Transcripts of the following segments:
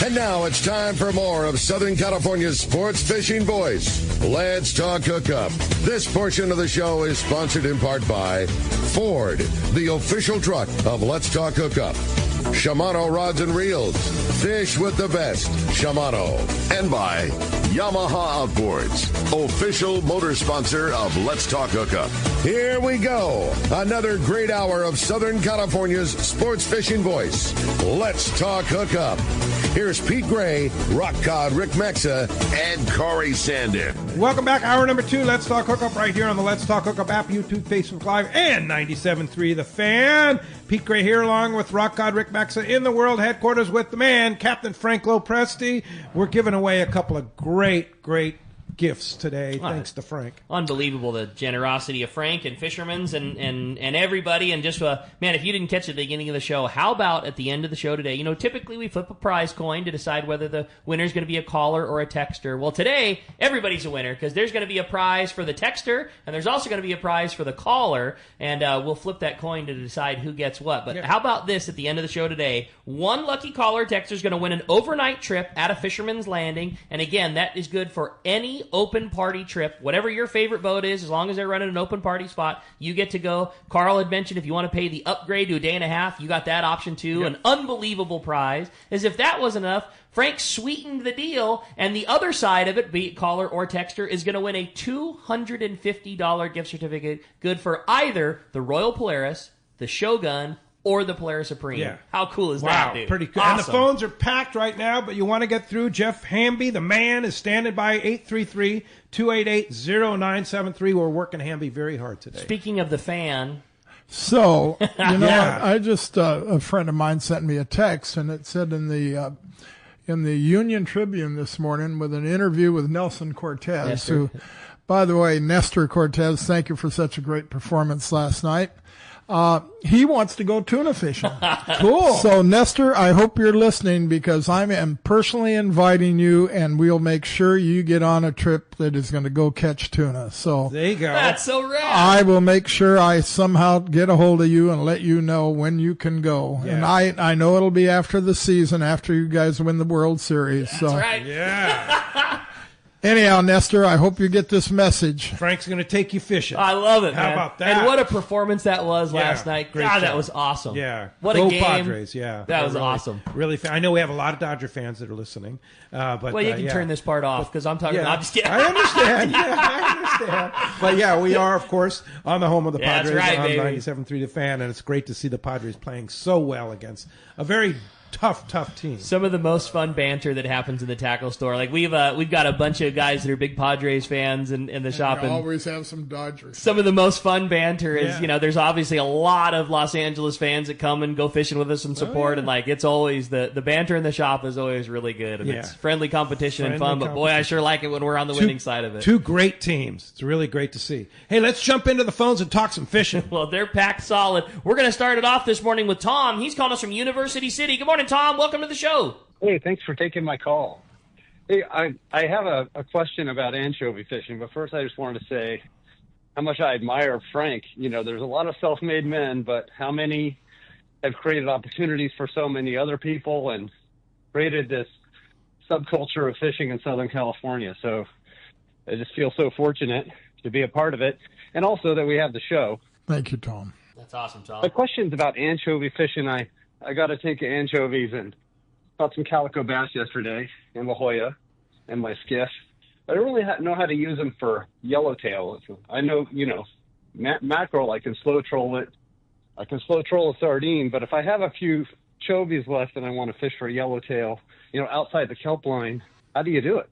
And now it's time for more of Southern California's sports fishing voice. Let's talk hookup. This portion of the show is sponsored in part by Ford, the official truck of Let's Talk Hookup. Shimano Rods and Reels. Fish with the best. Shimano. And by Yamaha Outboards, official motor sponsor of Let's Talk Hookup. Here we go. Another great hour of Southern California's sports fishing voice. Let's Talk Hookup. Here's Pete Gray, Rock Cod Rick Mexa, and Corey Sandin. Welcome back. Hour number 2. Let's Talk Hookup right here on the Let's Talk Hookup app, YouTube, Facebook Live, and 97.3 The Fan. Pete Gray here along with Rock God Rick Mexa in the world headquarters with the man, Captain Frank Preste. We're giving away a couple of great gifts today, thanks to Frank. Unbelievable, the generosity of Frank and Fisherman's and everybody. And just, man, if you didn't catch it at the beginning of the show, how about at the end of the show today? You know, typically we flip a prize coin to decide whether the winner is going to be a caller or a texter. Well, today, everybody's a winner because there's going to be a prize for the texter, and there's also going to be a prize for the caller, and we'll flip that coin to decide who gets what. But how about this at the end of the show today? One lucky caller or texter is going to win an overnight trip at a Fisherman's Landing, and again, that is good for any open party trip. Whatever your favorite boat is, as long as they're running an open party spot, you get to go. Carl had mentioned if you want to pay the upgrade to a day and a half, you got that option too. An unbelievable prize. As if that wasn't enough, Frank sweetened the deal, and the other side of it, be it caller or texter, is going to win a $250 gift certificate good for either the Royal Polaris, the Shogun, or the Polaris Supreme. Yeah. How cool is that, dude? Pretty cool. Awesome. And the phones are packed right now, but you want to get through. Jeff Hamby, the man, is standing by 833-288-0973. We're working Hamby very hard today. Speaking of the fan. So, you know, I just, a friend of mine sent me a text, and it said in the Union Tribune this morning with an interview with Nelson Cortez, who, by the way, Nestor Cortez, thank you for such a great performance last night. He wants to go tuna fishing. Cool. So, Nestor, I hope you're listening because I am personally inviting you, and we'll make sure you get on a trip that is going to go catch tuna. So there you go. That's so rad. I will make sure I somehow get a hold of you and let you know when you can go. Yeah. And I know it'll be after the season, after you guys win the World Series. That's right. Yeah. Anyhow, Nestor, I hope you get this message. Frank's going to take you fishing. I love it, man. How about that? And what a performance that was last night. Great God, job. that was awesome. Yeah. What Go a game. Padres, yeah. That was awesome. Really, I know we have a lot of Dodger fans that are listening. But, well, you can turn this part off because I'm talking about... I'm just kidding. I understand. I understand. But, yeah, we are, of course, on the home of the Padres on 97.3 The Fan, and it's great to see the Padres playing so well against a very tough team. Some of the most fun banter that happens in the tackle store. Like we've got a bunch of guys that are big Padres fans in the shop, and always have some Dodgers. Some of the most fun banter is, you know, there's obviously a lot of Los Angeles fans that come and go fishing with us and support, and like it's always the banter in the shop is always really good, and it's friendly competition and fun. But boy, I sure like it when we're on the winning side of it. Two great teams. It's really great to see. Hey, let's jump into the phones and talk some fishing. Well, they're packed solid. We're going to start it off this morning with Tom. He's calling us from University City. Good morning, Tom. Welcome to the show. Hey, thanks for taking my call. Hey, I have a question about anchovy fishing, but first I just wanted to say how much I admire Frank. You know, there's a lot of self-made men, but how many have created opportunities for so many other people and created this subculture of fishing in Southern California? So I just feel so fortunate to be a part of it, and also that we have the show. Thank you, Tom. That's awesome, Tom. My question's about anchovy fishing. I got a tank of anchovies and caught some calico bass yesterday in La Jolla in my skiff. I don't really know how to use them for yellowtail. I know, you know, mackerel, I can slow troll it. I can slow troll a sardine, but if I have a few chovies left and I want to fish for yellowtail, you know, outside the kelp line, how do you do it?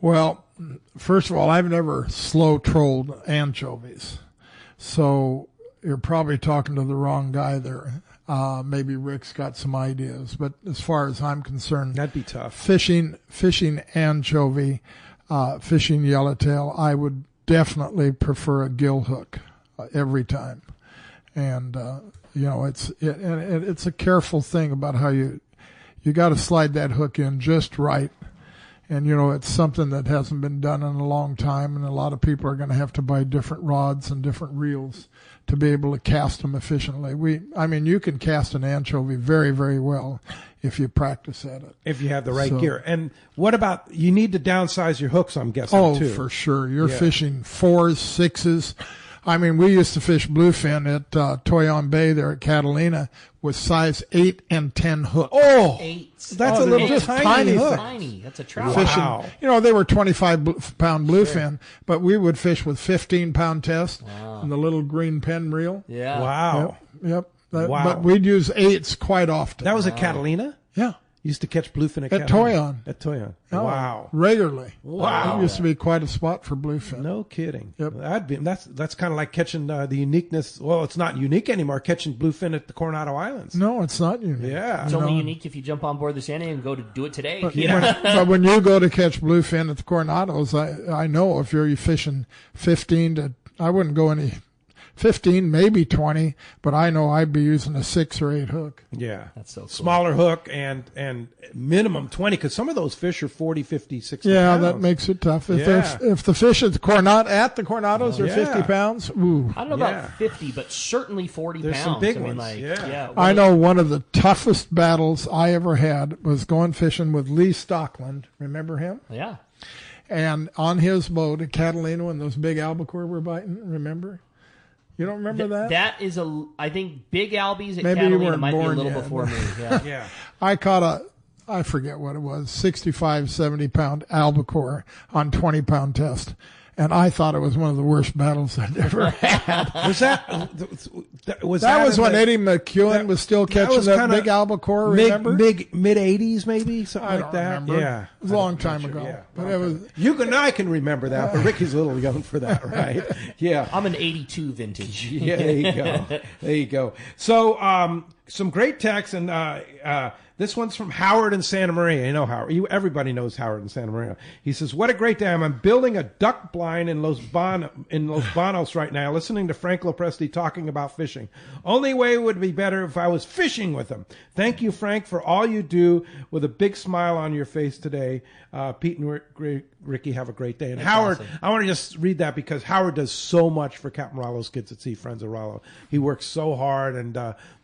Well, first of all, I've never slow trolled anchovies. So you're probably talking to the wrong guy there. Maybe Rick's got some ideas, but as far as I'm concerned, that'd be tough. Fishing anchovy, fishing yellowtail, I would definitely prefer a gill hook every time. And you know, it's a careful thing about how you got to slide that hook in just right. And, it's something that hasn't been done in a long time, and a lot of people are going to have to buy different rods and different reels to be able to cast them efficiently. You can cast an anchovy very, very well if you practice at it. If you have the right gear. And what about, you need to downsize your hooks, I'm guessing, too. Oh, for sure. You're fishing 4s, 6s. We used to fish bluefin at Toyon Bay there at Catalina with size 8 and 10 hooks. Oh, 8. That's a little just tiny hook. Tiny. That's a trout. Wow. Fishing, they were 25-pound bluefin, but we would fish with 15-pound test and the little green pen reel. Yeah. Wow. Yep. Wow. But we'd use 8s quite often. That was at Catalina? Yeah. Used to catch bluefin at Toyon. At Toyon. Oh, Wow. Regularly. Wow. It used to be quite a spot for bluefin. No kidding. Yep. That's kind of like catching the uniqueness. Well, it's not unique anymore, catching bluefin at the Coronado Islands. No, it's not unique. Yeah. It's only unique if you jump on board the Santa and go to do it today. But when you go to catch bluefin at the Coronados, I know if you're fishing 15 to, I wouldn't go any 15, maybe 20, but I know I'd be using a 6 or 8 hook. Yeah. That's so cool. Smaller hook and minimum 20, because some of those fish are 40, 50, 60 Yeah, pounds. that makes it tough. If the fish at the Coronados are Yeah. 50 pounds, ooh. I don't know about 50, but certainly 40 There's pounds. some big ones. Yeah. I know one of the toughest battles I ever had was going fishing with Lee Stockland. Remember him? Yeah. And on his boat at Catalina when those big albacore were biting, remember? You don't remember that? That is I think big albies at Maybe you Catalina weren't might be a born little yet. before me. Yeah. Yeah. I caught I forget what it was, 65, 70-pound albacore on 20-pound test. And I thought it was one of the worst battles I'd ever had. That was when Eddie McEwen was still catching that big albacore, remember? Mid-80s maybe, something I like don't that. remember. Yeah. It was a long time ago. Yeah. But it was, You and I can remember that, but Ricky's a little young for that, right? Yeah. I'm an 82 vintage. Yeah, there you go. There you go. So, some great texts, and this one's from Howard in Santa Maria. You know Howard. Everybody knows Howard in Santa Maria. He says, "What a great day! I'm building a duck blind in Los Banos right now, listening to Frank Preste talking about fishing. Only way would be better if I was fishing with him. Thank you, Frank, for all you do. With a big smile on your face today. Pete and Ricky, have a great day." And That's Howard, awesome. I want to just read that because Howard does so much for Captain Rollo's Kids at Sea, Friends of Rollo. He works so hard, and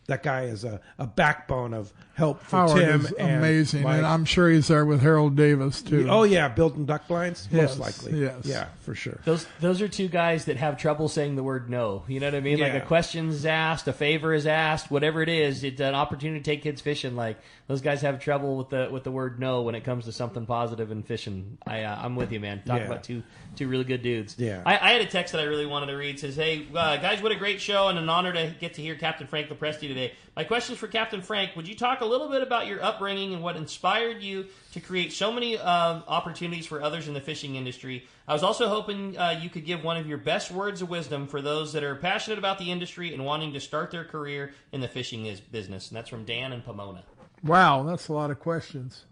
that guy is a backbone of help for Howard Tim. is and amazing, Mike. and I'm sure he's there with Harold Davis too. Oh yeah, building duck blinds, Yes, most likely. yes. Yeah, for sure. Those are two guys that have trouble saying the word no. You know what I mean? Like Yeah. a question's asked, a favor is asked, whatever it is, it's an opportunity to take kids fishing. Like those guys have trouble with the word no when it comes to something positive in fishing. I'm with you, man. Talk Yeah. about two really good dudes. Yeah. I had a text that I really wanted to read. It says, "Hey guys, what a great show and an honor to get to hear Captain Frank Preste today. My question is for Captain Frank. Would you talk a little bit about your upbringing and what inspired you to create so many opportunities for others in the fishing industry? I was also hoping you could give one of your best words of wisdom for those that are passionate about the industry and wanting to start their career in the fishing business." And that's from Dan in Pomona. Wow, that's a lot of questions.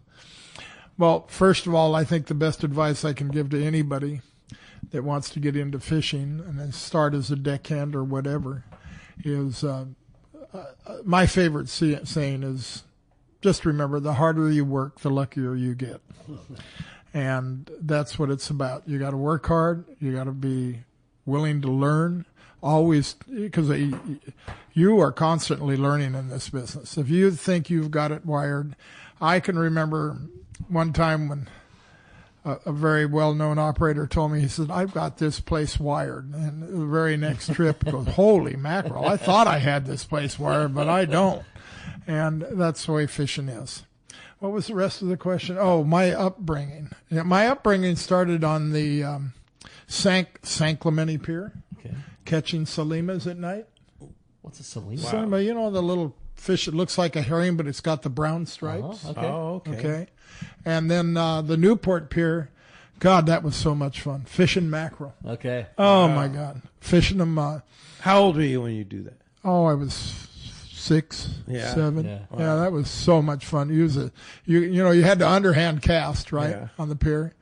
Well, first of all, I think the best advice I can give to anybody that wants to get into fishing and then start as a deckhand or whatever is my favorite saying is just remember, the harder you work, the luckier you get. And that's what it's about. You got to work hard. You got to be willing to learn. Always, because you are constantly learning in this business. If you think you've got it wired, I can remember one time when a very well-known operator told me, he said, "I've got this place wired." And the very next trip, he goes, "Holy mackerel, I thought I had this place wired, but I don't." And that's the way fishing is. What was the rest of the question? Oh, my upbringing. Yeah, my upbringing started on the San Clemente Pier. Okay. Catching salimas at night. What's a salima? Salima, you know the little fish that looks like a herring, but it's got the brown stripes. Okay. Oh, okay. Okay. And then the Newport Pier, God, that was so much fun. Fishing mackerel. Okay. Oh, my God. Fishing them. How old were you when you do that? Oh, I was 6, Yeah. 7. Yeah. Yeah, that was so much fun. You had to underhand cast, right, Yeah. on the pier.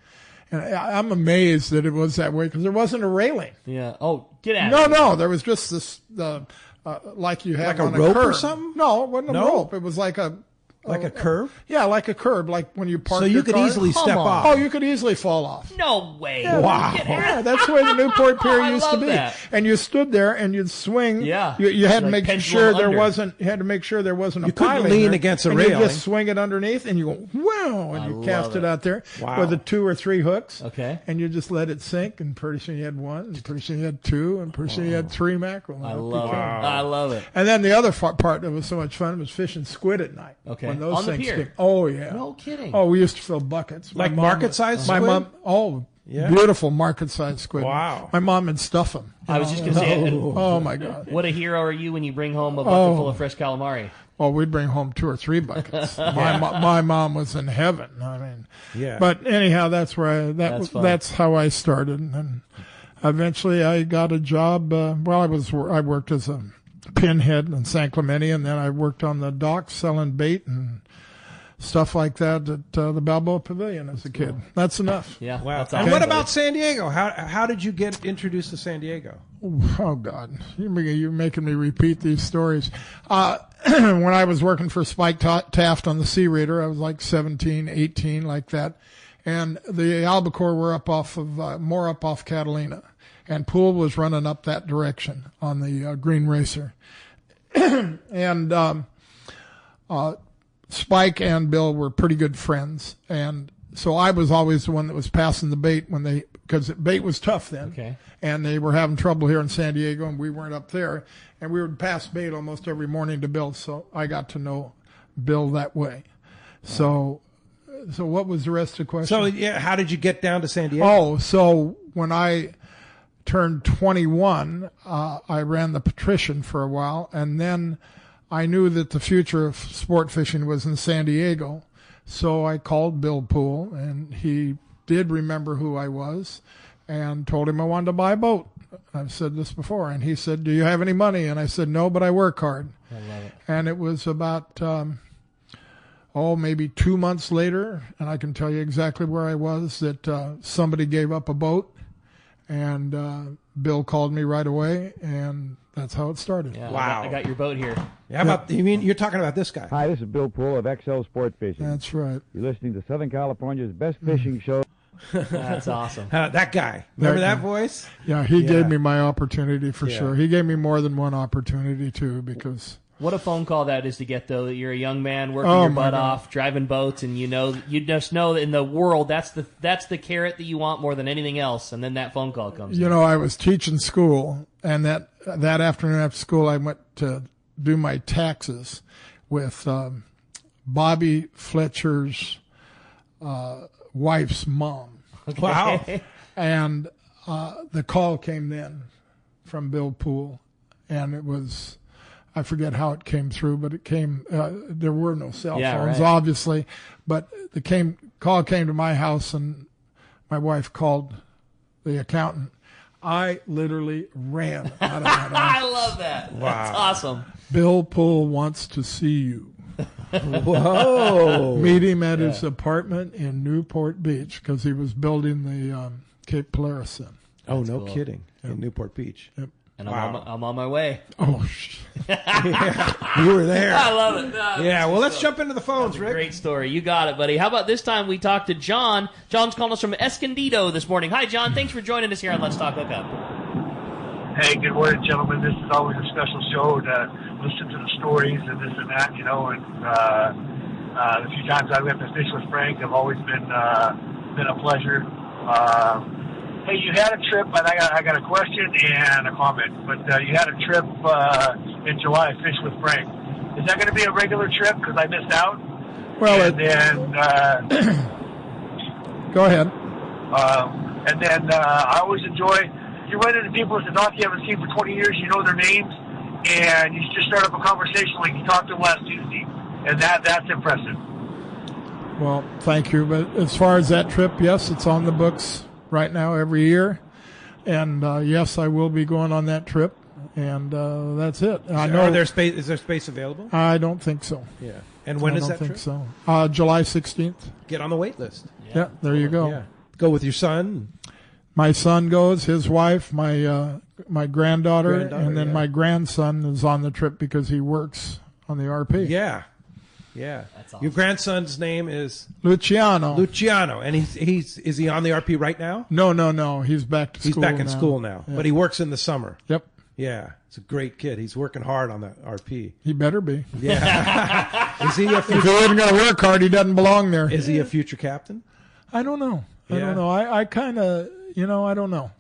And I'm amazed that it was that way because there wasn't a railing. Yeah. Oh, get out of here. No, there was just this, like you have Like a on rope or curb. something? No, it wasn't a No? rope. It was like a Like a curve? Yeah, like a curb, like when you park So your you could car. easily step off. Oh, you could easily fall off. No way. Yeah, Wow. Yeah, that's the way the Newport Pier I used to love be. that. And you stood there and you'd swing. Yeah. You had to Like make pendulum sure there under. wasn't. You had to make sure there wasn't a You couldn't piling lean there, against a and railing. You just swing it underneath, and you go wow, and you cast it out there Wow. with the 2 or 3 hooks. Okay. And you just let it sink, and pretty soon you had 1, and pretty soon you had 2, and pretty soon you had 3 mackerel. I love it. I love it. And then the other part that was so much fun was fishing squid at night. Okay. When those On the things pier? came. Oh yeah. No kidding. Oh, we used to fill buckets. Like market-sized My squid? mom. Oh, Yeah. beautiful market-sized squid. Wow. My mom would stuff them. I was just going to say, and Oh my God. what a hero are you when you bring home a bucket full of fresh calamari? Well, we'd bring home 2 or 3 buckets. My mom was in heaven. I mean, Yeah. But anyhow, that's where That's fun. that's how I started, and eventually I got a job. I worked as a pinhead in San Clemente, and then I worked on the docks selling bait and stuff like that at the Balboa Pavilion as a kid. That's enough. Yeah. Wow. That's And awesome, what buddy. about San Diego? How did you get introduced to San Diego? Oh God, you're making me repeat these stories. When I was working for Spike Taft on the Sea Raider, I was like 17, 18, like that, and the albacore were more up off Catalina, and Poole was running up that direction on the Green Racer, and Spike and Bill were pretty good friends, and so I was always the one that was passing the bait because bait was tough then. Okay. And they were having trouble here in San Diego, and we weren't up there. And we would pass bait almost every morning to Bill, so I got to know Bill that way. So what was the rest of the question? So, yeah, how did you get down to San Diego? Oh, so when I turned 21, I ran the Patrician for a while, and then I knew that the future of sport fishing was in San Diego. So I called Bill Poole, and he did remember who I was, and told him I wanted to buy a boat. I've said this before, and he said, "Do you have any money?" And I said, "No, but I work hard." I love it. And it was about maybe 2 months later, and I can tell you exactly where I was, that somebody gave up a boat, and Bill called me right away, and that's how it started. Yeah, Wow. I got your boat here. Yeah, you're talking about this guy? Hi, this is Bill Poole of XL Sport Fishing. That's right. You're listening to Southern California's best fishing show. That's awesome. That guy. Remember That that guy. voice? Yeah, he Yeah. gave me my opportunity for Yeah. sure. He gave me more than one opportunity, too, because... What a phone call that is to get, though, that you're a young man working Oh, your my butt God. off, driving boats, and you just know that in the world that's the carrot that you want more than anything else, and then that phone call comes. You know, I was teaching school, and that afternoon after school, I went to do my taxes with Bobby Fletcher's wife's mom. Wow. And the call came then from Bill Poole, and it was, I forget how it came through, but it came, there were no cell phones, right. obviously, but the call came to my house, and my wife called the accountant. I literally ran out of that I office. love that. Wow. That's awesome. Bill Poole wants to see you. Whoa. Meet him at his apartment in Newport Beach, because he was building the Cape Polaris then. Oh, no cool. kidding. In Newport Beach. Yep. And Wow. I'm on my way. Oh, You were there. I love it. Yeah, well, let's jump into the phones, Rick. Great story. You got it, buddy. How about this time we talk to John? John's calling us from Escondido this morning. Hi, John. Thanks for joining us here on Let's Talk Hookup. Hey, good morning, gentlemen. This is always a special show to listen to the stories and this and that, you know. And the few times I've got to fish with Frank have always been a pleasure. Hey, you had a trip, and I got a question and a comment. But you had a trip in July, fish with Frank. Is that going to be a regular trip? Because I missed out. well, And then go ahead. I always enjoy. You run into people that you haven't seen for 20 years, you know their names, and you just start up a conversation like you talked to them last Tuesday, and that's impressive. Well, thank you. But as far as that trip, yes, it's on the books right now every year. And yes, I will be going on that trip. And that's it. I know. Is there space available? I don't think so. Yeah. And when I is don't that think trip? so. July 16th. Get on the wait list. Yeah, there you go. Yeah. Go with your son. My son goes, his wife, my granddaughter, and then yeah. my grandson is on the trip because he works on the RP. Yeah. Yeah. That's awesome. Your grandson's name is Luciano. and is he on the RP right now? No. He's back to school. He's back in now. school now, Yeah. but he works in the summer. Yep. Yeah, it's a great kid. He's working hard on the RP. He better be. Yeah. Is he a If he future, isn't going to work hard, he doesn't belong there. is he a future captain? I don't know. I Yeah. don't know. I kind of, I don't know.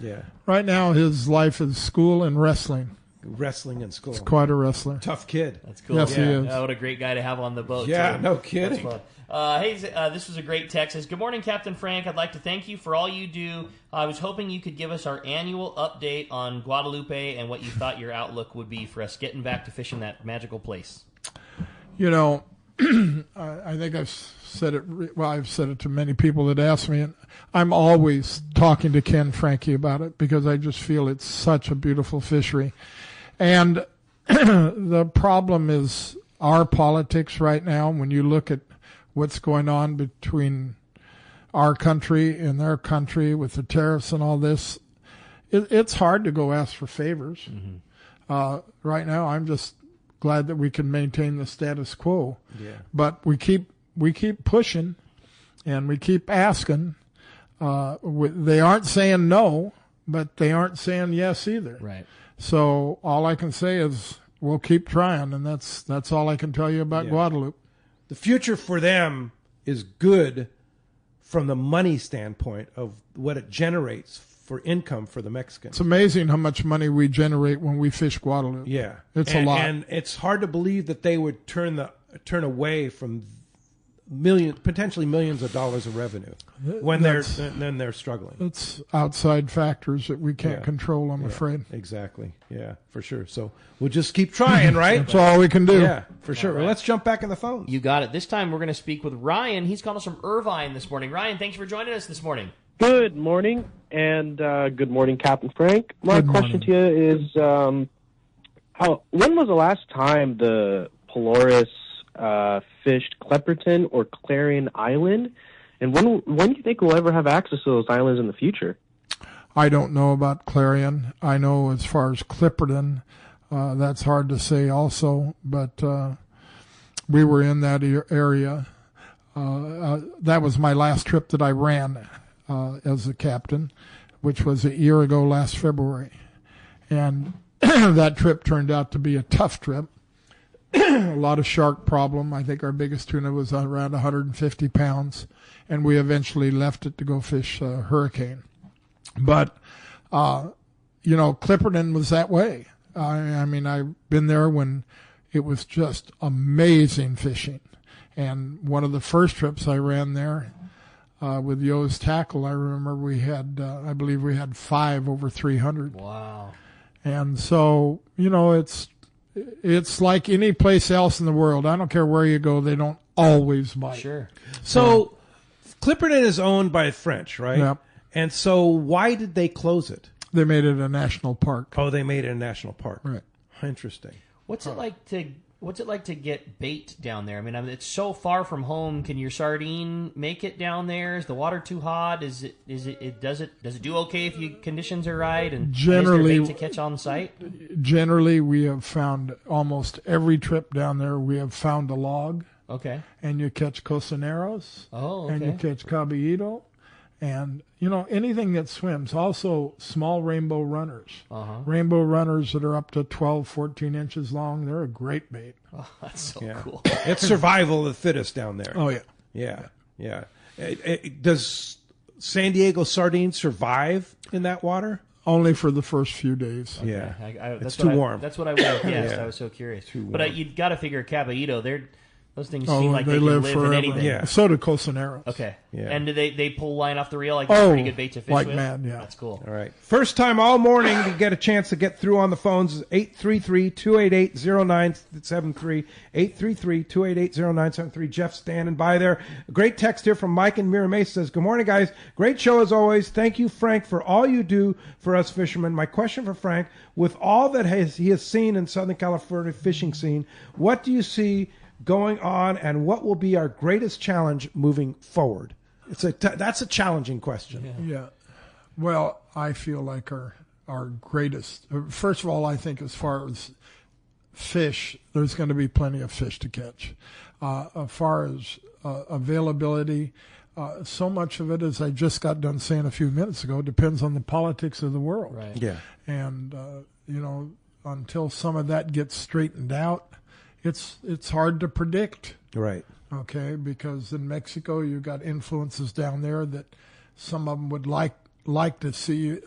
Yeah. Right now, his life is school and wrestling. Wrestling in school. He's quite a wrestler. Tough kid. That's cool. Yes, he is. What a great guy to have on the boat. Yeah, too. no That's kidding. fun. This was a great text. Says, good morning, Captain Frank. I'd like to thank you for all you do. I was hoping you could give us our annual update on Guadalupe and what you thought your outlook would be for us getting back to fishing that magical place. I think I've said it. Well, I've said it to many people that ask me, and I'm always talking to Ken Frankie about it because I just feel it's such a beautiful fishery. And the problem is our politics right now. When you look at what's going on between our country and their country with the tariffs and all this, it's hard to go ask for favors. Mm-hmm. Right now, I'm just glad that we can maintain the status quo. Yeah. But we keep pushing, and we keep asking. They aren't saying no, but they aren't saying yes either. Right. So all I can say is we'll keep trying, and that's all I can tell you about Guadalupe. The future for them is good from the money standpoint of what it generates for income for the Mexicans. It's amazing how much money we generate when we fish Guadalupe. Yeah. It's a lot. And it's hard to believe that they would turn away from potentially millions of dollars of revenue when they're struggling. It's outside factors that we can't control, I'm afraid. Exactly. Yeah, for sure. So we'll just keep trying, right? That's all we can do. Yeah, for sure. Well, let's jump back in the phone. You got it. This time we're going to speak with Ryan. He's calling us from Irvine this morning. Ryan, thanks for joining us this morning. Good morning, and good morning, Captain Frank. My Good question to you is, when was the last time the Polaris fished Clipperton or Clarion Island, and when do you think we'll ever have access to those islands in the future? I don't know about Clarion. I know as far as Clipperton, that's hard to say also, but we were in that area. That was my last trip that I ran as a captain, which was a year ago last February. And that trip turned out to be a tough trip. A lot of shark problem. I think our biggest tuna was around 150 pounds, and we eventually left it to go fish Hurricane. But, Clipperton was that way. I mean, I've been there when it was just amazing fishing. And one of the first trips I ran there with Yo's tackle, I remember we had, I believe we had 5 over 300. Wow. And so, it's like any place else in the world. I don't care where you go, they don't always bite. Sure. So Clipperton is owned by French, right? Yep. And so why did they close it? They made it a national park. Oh, they made it a national park. Right. Interesting. What's it like to get bait down there? I mean, it's so far from home. Can your sardine make it down there? Is the water too hot? Does it do okay if conditions are right? And generally, is there bait to catch on site? Generally, we have found almost every trip down there. We have found a log. Okay. And you catch cosaneros. Oh, okay. And you catch caballito. And, anything that swims. Also, small rainbow runners. Uh-huh. Rainbow runners that are up to 12, 14 inches long. They're a great bait. Oh, that's so cool. It's survival of the fittest down there. Oh, Yeah. Does San Diego sardine survive in that water? Only for the first few days. Okay. Yeah. That's it's too warm. That's what I would have guessed. I was so curious. But you got to figure caballito, those things seem like they can live forever. in anything. Yeah. So do cosaneros. Okay. Yeah. And do they pull line off the reel? Like they're pretty good bait to fish like with? mad, yeah. That's cool. All right. First time all morning to get a chance to get through on the phones is 833-288-0973. 833-288-0973. Jeff standing by there. A great text here from Mike in Miramay says, good morning, guys. Great show as always. Thank you, Frank, for all you do for us fishermen. My question for Frank, with all that he has seen in Southern California fishing scene, what do you see going on, and what will be our greatest challenge moving forward? That's a challenging question. Yeah. Well, I feel like our greatest. First of all, I think as far as fish, there's going to be plenty of fish to catch. as far as availability. So much of it, as I just got done saying a few minutes ago, depends on the politics of the world. Right. Yeah. And, until some of that gets straightened out, it's hard to predict. Right. Okay, because in Mexico you've got influences down there that some of them would like to see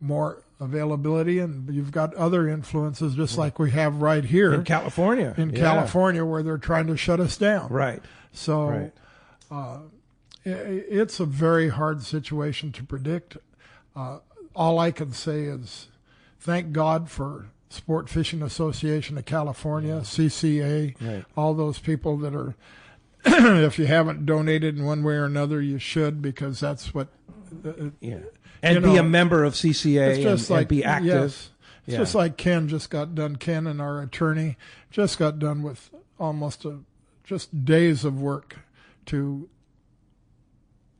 more availability, and you've got other influences just like we have right here In California. California, where they're trying to shut us down. Right. So it's a very hard situation to predict. All I can say is thank God for Sport Fishing Association of California, CCA, all those people that are, if you haven't donated in one way or another, you should, because that's what. And be a member of CCA and be active. Yes. It's just like Ken just got done. Ken and our attorney just got done with almost just days of work to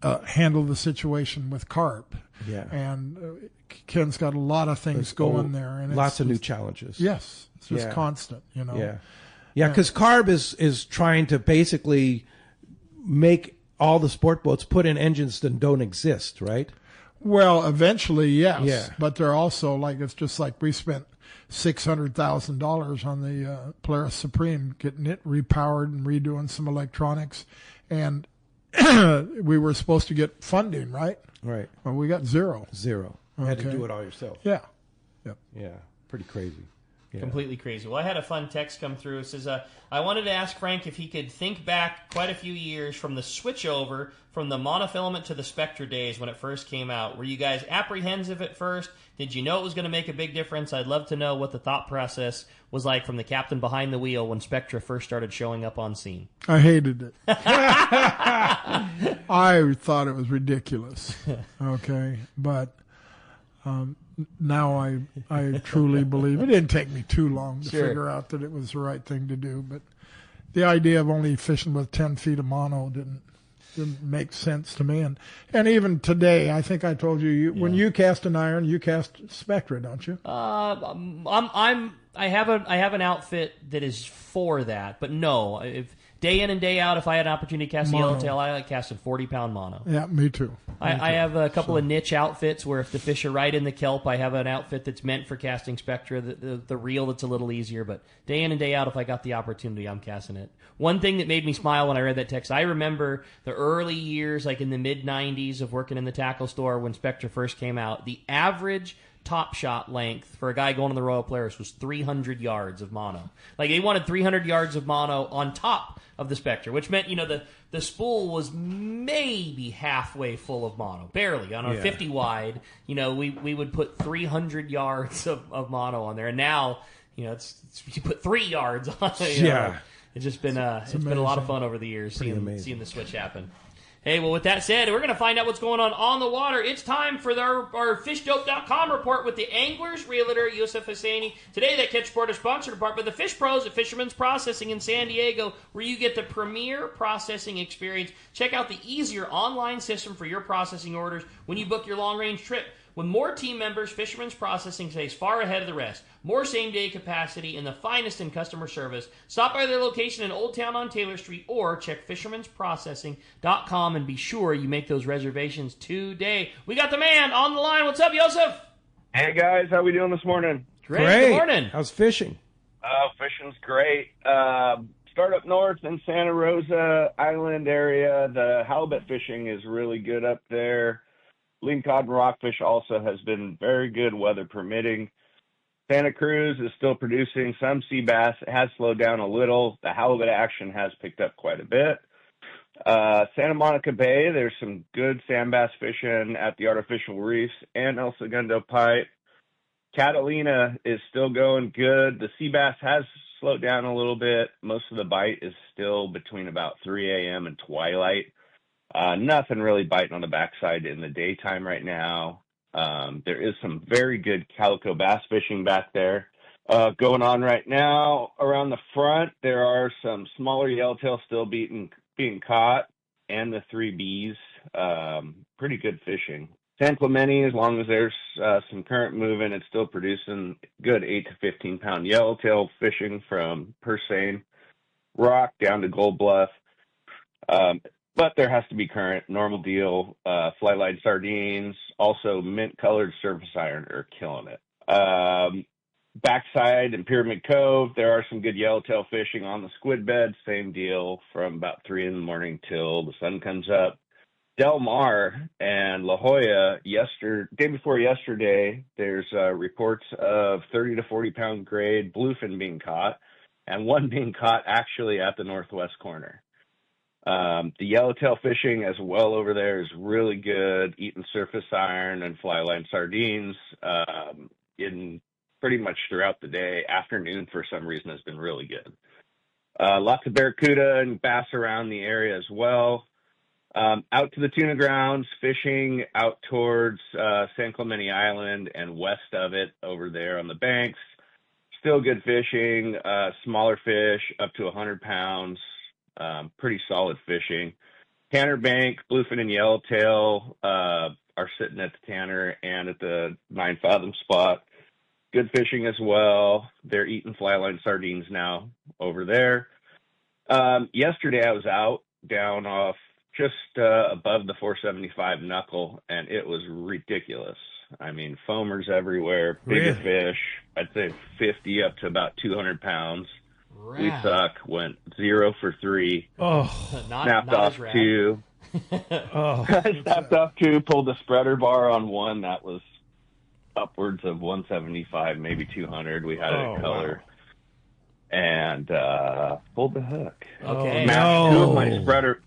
handle the situation with carp. Yeah. And Ken's got a lot of things going there. And lots of new challenges. Yes. It's just constant, Yeah. Yeah, because CARB is trying to basically make all the sport boats put in engines that don't exist, right? Well, eventually, yes. Yeah. But they're also it's just like we spent $600,000 on the Polaris Supreme, getting it repowered and redoing some electronics. And we were supposed to get funding, right? Right. Well, we got zero. You had to do it all yourself. Yeah. Yep. Yeah. Pretty crazy. Yeah. Completely crazy. Well, I had a fun text come through. It says, I wanted to ask Frank if he could think back quite a few years from the switchover from the monofilament to the Spectra days when it first came out. Were you guys apprehensive at first? Did you know it was going to make a big difference? I'd love to know what the thought process was like from the captain behind the wheel when Spectra first started showing up on scene. I hated it. I thought it was ridiculous. Okay. But now I truly believe it didn't take me too long to figure out that it was the right thing to do. But the idea of only fishing with 10 feet of mono didn't make sense to me. And even today, I think I told you when you cast an iron, you cast Spectra, don't you? I have an outfit that is for that, but no, if day in and day out, if I had an opportunity to cast the yellowtail, I like casting 40-pound mono. Yeah, me too. I have a couple of niche outfits where if the fish are right in the kelp, I have an outfit that's meant for casting Spectra, the reel that's a little easier. But day in and day out, if I got the opportunity, I'm casting it. One thing that made me smile when I read that text, I remember the early years, like in the mid-'90s of working in the tackle store when Spectra first came out, the average top shot length for a guy going to the Royal Polaris was 300 yards of mono. Like they wanted 300 yards of mono on top of the Spectra, which meant, the spool was maybe halfway full of mono, barely. On a 50 wide, we would put 300 yards of mono on there. And now, it's you put 3 yards on it. It's just been it's been a lot of fun over the years seeing the switch happen. Hey, well, with that said, we're going to find out what's going on the water. It's time for our FishDope.com report with the Anglers Realtor, Yusuf Husseini. Today, that catch report is sponsored in part by the Fish Pros at Fisherman's Processing in San Diego, where you get the premier processing experience. Check out the easier online system for your processing orders when you book your long-range trip. With more team members, Fisherman's Processing stays far ahead of the rest. More same-day capacity and the finest in customer service. Stop by their location in Old Town on Taylor Street or check fishermansprocessing.com and be sure you make those reservations today. We got the man on the line. What's up, Yosef? Hey, guys. How we doing this morning? Great. Good morning. How's fishing? Fishing's great. Start up north in Santa Rosa Island area. The halibut fishing is really good up there. Lean cod and rockfish also has been very good, weather permitting. Santa Cruz is still producing some sea bass. It has slowed down a little. The halibut action has picked up quite a bit. Santa Monica Bay, there's some good sand bass fishing at the artificial reefs and El Segundo Pipe. Catalina is still going good. The sea bass has slowed down a little bit. Most of the bite is still between about 3 a.m. and twilight. Nothing really biting on the backside in the daytime right now. There is some very good calico bass fishing back there going on right now. Around the front, there are some smaller yellowtail still being caught, and the 3Bs. Pretty good fishing. San Clemente, as long as there's some current moving, it's still producing good 8 to 15 pound yellowtail fishing from purse seine. Rock down to Gold Bluff. But there has to be current, normal deal, fly line sardines, also mint-colored surface iron are killing it. Backside and Pyramid Cove, there are some good yellowtail fishing on the squid bed. Same deal from about 3 in the morning till the sun comes up. Del Mar and La Jolla, day before yesterday, there's reports of 30 to 40 pound grade bluefin being caught, and one being caught actually at the northwest corner. The yellowtail fishing as well over there is really good, eating surface iron and fly line sardines in pretty much throughout the day. Afternoon, for some reason, has been really good. Lots of barracuda and bass around the area as well. Out to the tuna grounds, fishing out towards San Clemente Island and west of it over there on the banks. Still good fishing, smaller fish up to 100 pounds, pretty solid fishing. Tanner Bank, bluefin and yellowtail are sitting at the Tanner and at the 9 Fathom spot. Good fishing as well. They're eating fly line sardines now over there. Yesterday I was out down off just above the 475 knuckle, and it was ridiculous. I mean, foamers everywhere, bigger fish. I'd say 50 up to about 200 pounds. Rad. We suck. Went 0 for 3. Oh, snapped off 2. Snapped off 2. Pulled the spreader bar on one that was upwards of 175, maybe 200. We had it in color. Wow. And pulled the hook. Okay. Smashed 2 of my spreader.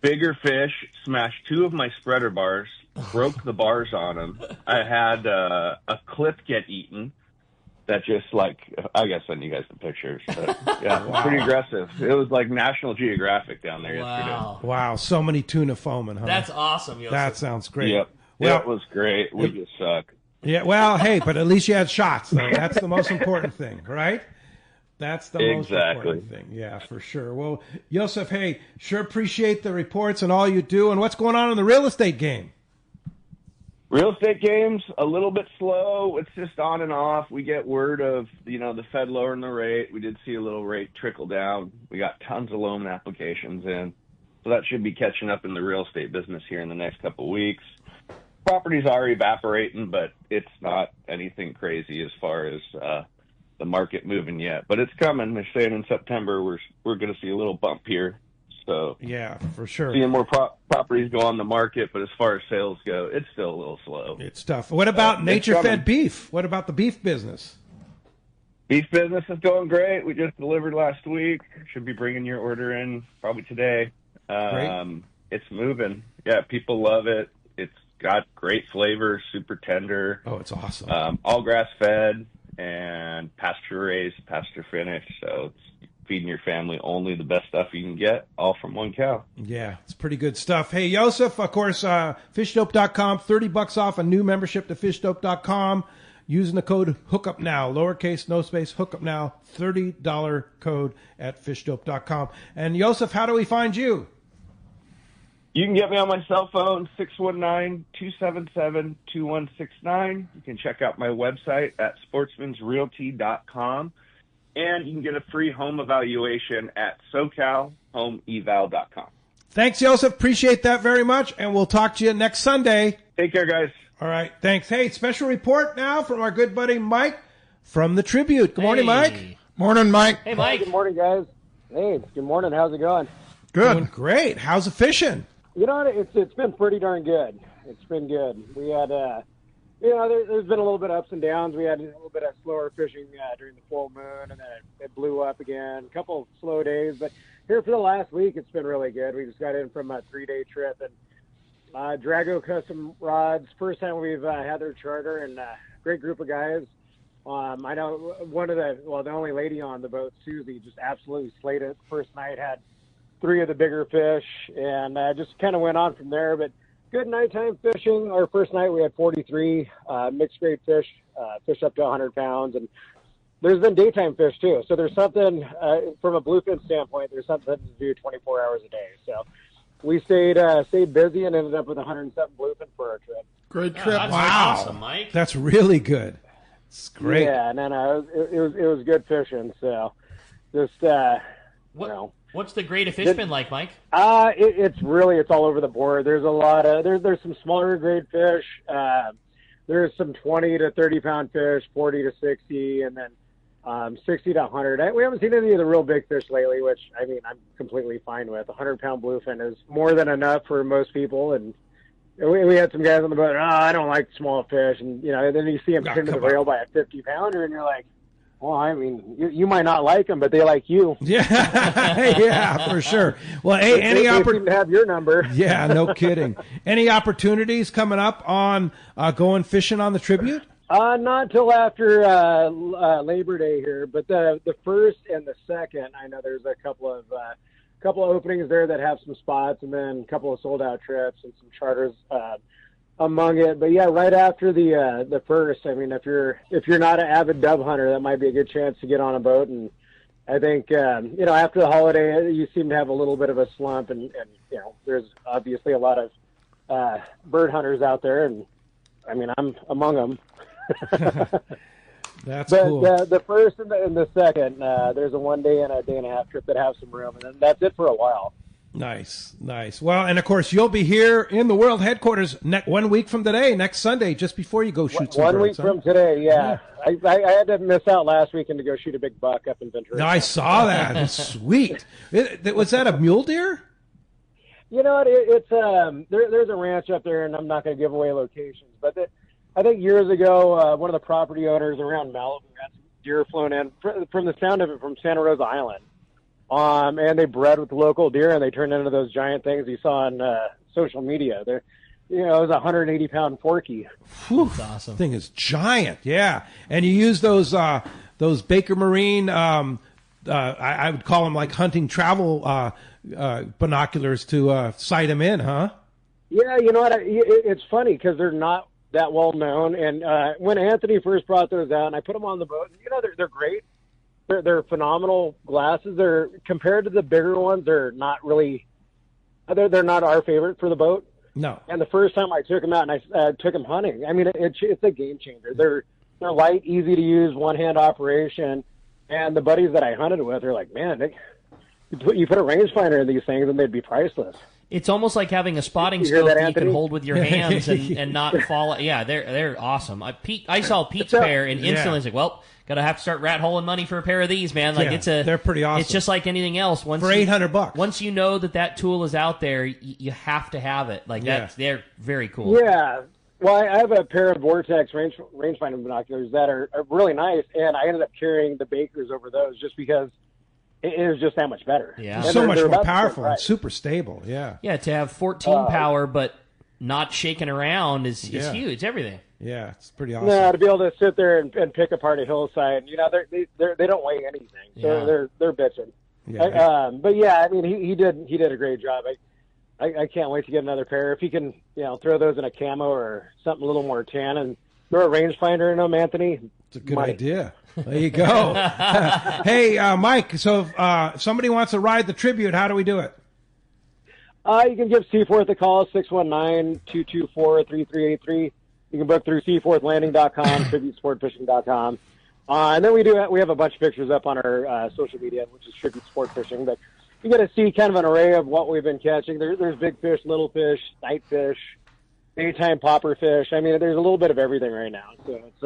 Bigger fish, smashed 2 of my spreader bars, broke the bars on them. I had a clip get eaten that just I guess send you guys the pictures. But yeah, pretty aggressive. It was like National Geographic down there yesterday. Wow, so many tuna foaming, huh? That's awesome, Joseph. That sounds great. Yep. Well, it was great. We just suck. Yeah, well, hey, but at least you had shots, though. That's the most important thing, right? That's the most important thing. Yeah, for sure. Well, Joseph, hey, sure appreciate the reports and all you do. And what's going on in the real estate game? Real estate game's a little bit slow. It's just on and off. We get word of, the Fed lowering the rate. We did see a little rate trickle down. We got tons of loan applications in. So that should be catching up in the real estate business here in the next couple of weeks. Properties are evaporating, but it's not anything crazy as far as the market moving yet, but it's coming. They're saying in September we're going to see a little bump here. So yeah, for sure. Seeing more properties go on the market, but as far as sales go, it's still a little slow. It's tough. What about nature-fed beef? What about the beef business? Beef business is going great. We just delivered last week. Should be bringing your order in probably today. Great. It's moving. Yeah, people love it. It's got great flavor, super tender. Oh, it's awesome. All grass-fed. And pasture raised, pasture finished, so it's feeding your family only the best stuff you can get, all from one cow. Yeah, it's pretty good stuff. Hey, Joseph, of course, fishdope.com, $30 off a new membership to fishdope.com using the code Hookup Now, lowercase, no space, Hookup Now, $30 code at fishdope.com. And Joseph, how do we find you? You can get me on my cell phone, 619-277-2169. You can check out my website at sportsmansrealty.com. And you can get a free home evaluation at SoCalHomeEval.com. Thanks, Joseph. Appreciate that very much. And we'll talk to you next Sunday. Take care, guys. All right. Thanks. Hey, special report now from our good buddy Mike from the Tribute. Good morning, Mike. Morning, Mike. Hey, Mike. Good morning, guys. Hey, good morning. How's it going? Good. Doing great. How's the fishing? It's been pretty darn good. It's been good. We had, there's been a little bit of ups and downs. We had a little bit of slower fishing during the full moon, and then it blew up again. A couple of slow days, but here for the last week, it's been really good. We just got in from a 3-day trip, and Drago Custom Rods. First time we've had their charter, and great group of guys. I know the only lady on the boat, Susie, just absolutely slayed it. First night had 3 of the bigger fish, and just kind of went on from there. But good nighttime fishing. Our first night we had 43 mixed grade fish, fish up to 100 pounds, and there's been daytime fish too. So there's something from a bluefin standpoint. There's something to do 24 hours a day. So we stayed busy and ended up with 107 bluefin for our trip. Great trip! That's wow, awesome, Mike. That's really good. It's great. Yeah, and then it was good fishing. So just What's the grade of fish been like, Mike? It's all over the board. There's a lot of there's some smaller grade fish. There's some 20 to 30 pound fish, 40 to 60, and then 60 to 100. We haven't seen any of the real big fish lately, which I'm completely fine with. 100-pound bluefin is more than enough for most people, and we had some guys on the boat. I don't like small fish, and then you see them pinned to the rail by a 50-pounder, and you're like, well, you might not like them, but they like you. Yeah, for sure. Well, hey, they seem to have your number. Yeah, no kidding. Any opportunities coming up on going fishing on the Tribute? Not till after Labor Day here, but the first and the second, I know there's a couple of openings there that have some spots, and then a couple of sold out trips and some charters among it. But yeah, right after the first, if you're not an avid dove hunter, that might be a good chance to get on a boat. And I think after the holiday, you seem to have a little bit of a slump, and there's obviously a lot of bird hunters out there, and I'm among them. That's but cool. The first and the second, there's a 1 day and a day and a half trip that have some room, and then that's it for a while. Nice. Well, and of course, you'll be here in the world headquarters 1 week from today, next Sunday, just before you go shoot some birds. 1 week from today, yeah. I had to miss out last weekend to go shoot a big buck up in Ventura. No, I saw that. It's sweet. Was that a mule deer? You know what? It's there's a ranch up there, and I'm not going to give away locations, but I think years ago, one of the property owners around Malibu had some deer flown in from the sound of it from Santa Rosa Island. And they bred with the local deer, and they turned into those giant things you saw on social media. It was a 180-pound forky. That's awesome. Thing is giant, yeah. And you use those Baker Marine, I would call them like hunting travel binoculars to sight them in, huh? Yeah, you know what? It's funny because they're not that well known. And when Anthony first brought those out, and I put them on the boat, they're great. They're phenomenal glasses. They're compared to the bigger ones. They're not really. They're not our favorite for the boat. No. And the first time I took them out and I took them hunting, it's a game changer. They're light, easy to use, one hand operation. And the buddies that I hunted with are like, man, you put a rangefinder in these things and they'd be priceless. It's almost like having a spotting scope that you can hold with your hands and not fall. Yeah, they're awesome. I saw Pete's pair and instantly was like, well, gotta have to start rat holing money for a pair of these, man. Like they're pretty awesome. It's just like anything else. For $800. Once you know that tool is out there, you have to have it. Like they're very cool. Yeah. Well, I have a pair of Vortex rangefinder binoculars that are really nice, and I ended up carrying the Bakers over those just because it is just that much better. Yeah, so much more powerful and super stable. Yeah. Yeah, to have 14 power but not shaking around is huge. It's everything. Yeah, it's pretty awesome. No, to be able to sit there and pick apart a hillside, they don't weigh anything, so they're bitching. Yeah. But yeah, he did a great job. I can't wait to get another pair. If he can, throw those in a camo or something a little more tan and throw a rangefinder in them, Anthony. It's a good idea. There you go. Hey, Mike, so if somebody wants to ride the Tribute, how do we do it? You can give Seaforth a call, 619-224-3383. You can book through seaforthlanding.com, tributesportfishing.com. And then we have a bunch of pictures up on our social media, which is Tribute Sport Fishing. But you get to see kind of an array of what we've been catching. There's big fish, little fish, night fish, daytime popper fish. There's a little bit of everything right now. So it's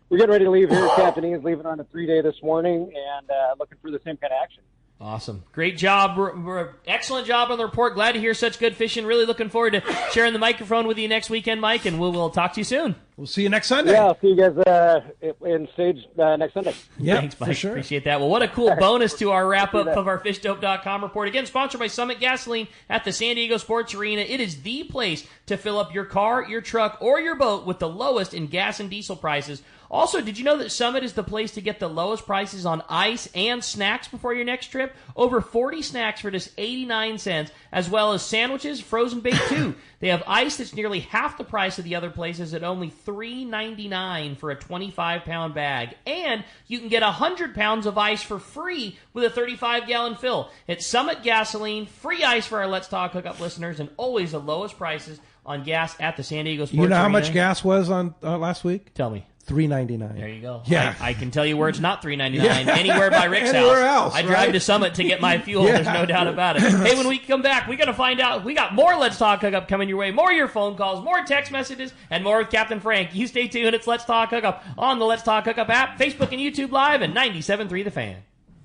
we're getting ready to leave here. Captain Ian's leaving on a 3-day this morning, and looking for the same kind of action. Awesome. Great job. Excellent job on the report. Glad to hear such good fishing. Really looking forward to sharing the microphone with you next weekend, Mike, and we'll talk to you soon. We'll see you next Sunday. Yeah, I'll see you guys in stage next Sunday. Yeah, thanks, Mike. For sure. Appreciate that. Well, what a cool bonus to our wrap-up of our FishDope.com report. Again, sponsored by Summit Gasoline at the San Diego Sports Arena. It is the place to fill up your car, your truck, or your boat with the lowest in gas and diesel prices. Also, did you know that Summit is the place to get the lowest prices on ice and snacks before your next trip? Over 40 snacks for just 89 cents, as well as sandwiches, frozen bait too. They have ice that's nearly half the price of the other places at only $3.99 for a 25-pound bag. And you can get 100 pounds of ice for free with a 35-gallon fill. It's Summit Gasoline, free ice for our Let's Talk Hookup listeners, and always the lowest prices on gas at the San Diego Sports Arena. You know how much gas was on last week? Tell me. $3.99. There you go. Yeah. I can tell you where it's not $3.99. Anywhere by Rick's Anywhere house. else, I drive right? to Summit to get my fuel. Yeah. There's no doubt about it. Hey, when we come back, we got to find out. We got more Let's Talk Hookup coming your way. More of your phone calls, more text messages, and more with Captain Frank. You stay tuned. It's Let's Talk Hookup on the Let's Talk Hookup app, Facebook and YouTube Live, and 97.3 The Fan.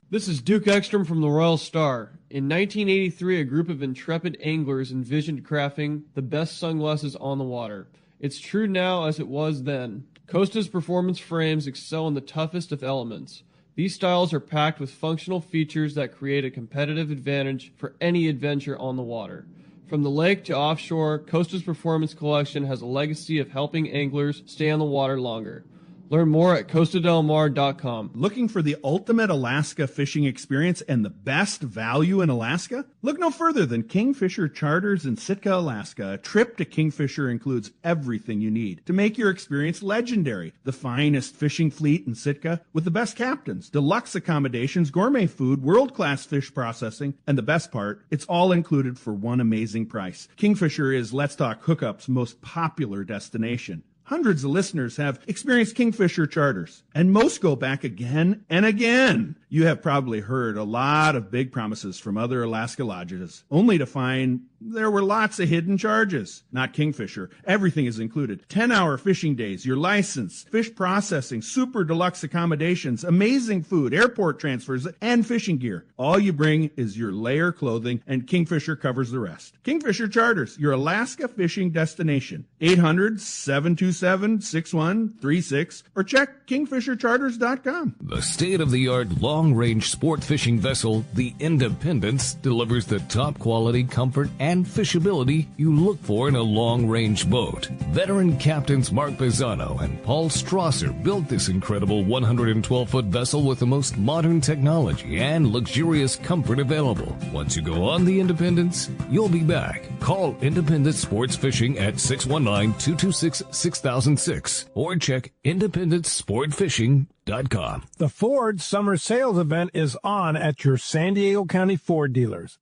This is Duke Ekstrom from the Royal Star. In 1983, a group of intrepid anglers envisioned crafting the best sunglasses on the water. It's true now as it was then. Costa's performance frames excel in the toughest of elements. These styles are packed with functional features that create a competitive advantage for any adventure on the water. From the lake to offshore, Costa's Performance Collection has a legacy of helping anglers stay on the water longer. Learn more at CostaDelMar.com. Looking for the ultimate Alaska fishing experience and the best value in Alaska? Look no further than Kingfisher Charters in Sitka, Alaska. A trip to Kingfisher includes everything you need to make your experience legendary. The finest fishing fleet in Sitka with the best captains, deluxe accommodations, gourmet food, world-class fish processing, and the best part, it's all included for one amazing price. Kingfisher is Let's Talk Hookup's most popular destination. Hundreds of listeners have experienced Kingfisher Charters, and most go back again and again. You have probably heard a lot of big promises from other Alaska lodges, only to find there were lots of hidden charges. Not Kingfisher. Everything is included. 10-hour fishing days, your license, fish processing, super deluxe accommodations, amazing food, airport transfers, and fishing gear. All you bring is your layer clothing, and Kingfisher covers the rest. Kingfisher Charters, your Alaska fishing destination. 800-727-6136 or check kingfishercharters.com. The state-of-the-art long-range sport fishing vessel, the Independence, delivers the top quality, comfort, and fishability you look for in a long-range boat. Veteran captains Mark Pisano and Paul Strasser built this incredible 112-foot vessel with the most modern technology and luxurious comfort available. Once you go on the Independence, you'll be back. Call Independence Sports Fishing at 619-226-6006 or check independencesportfishing.com. The Ford Summer Sales Event is on at your San Diego County Ford dealers.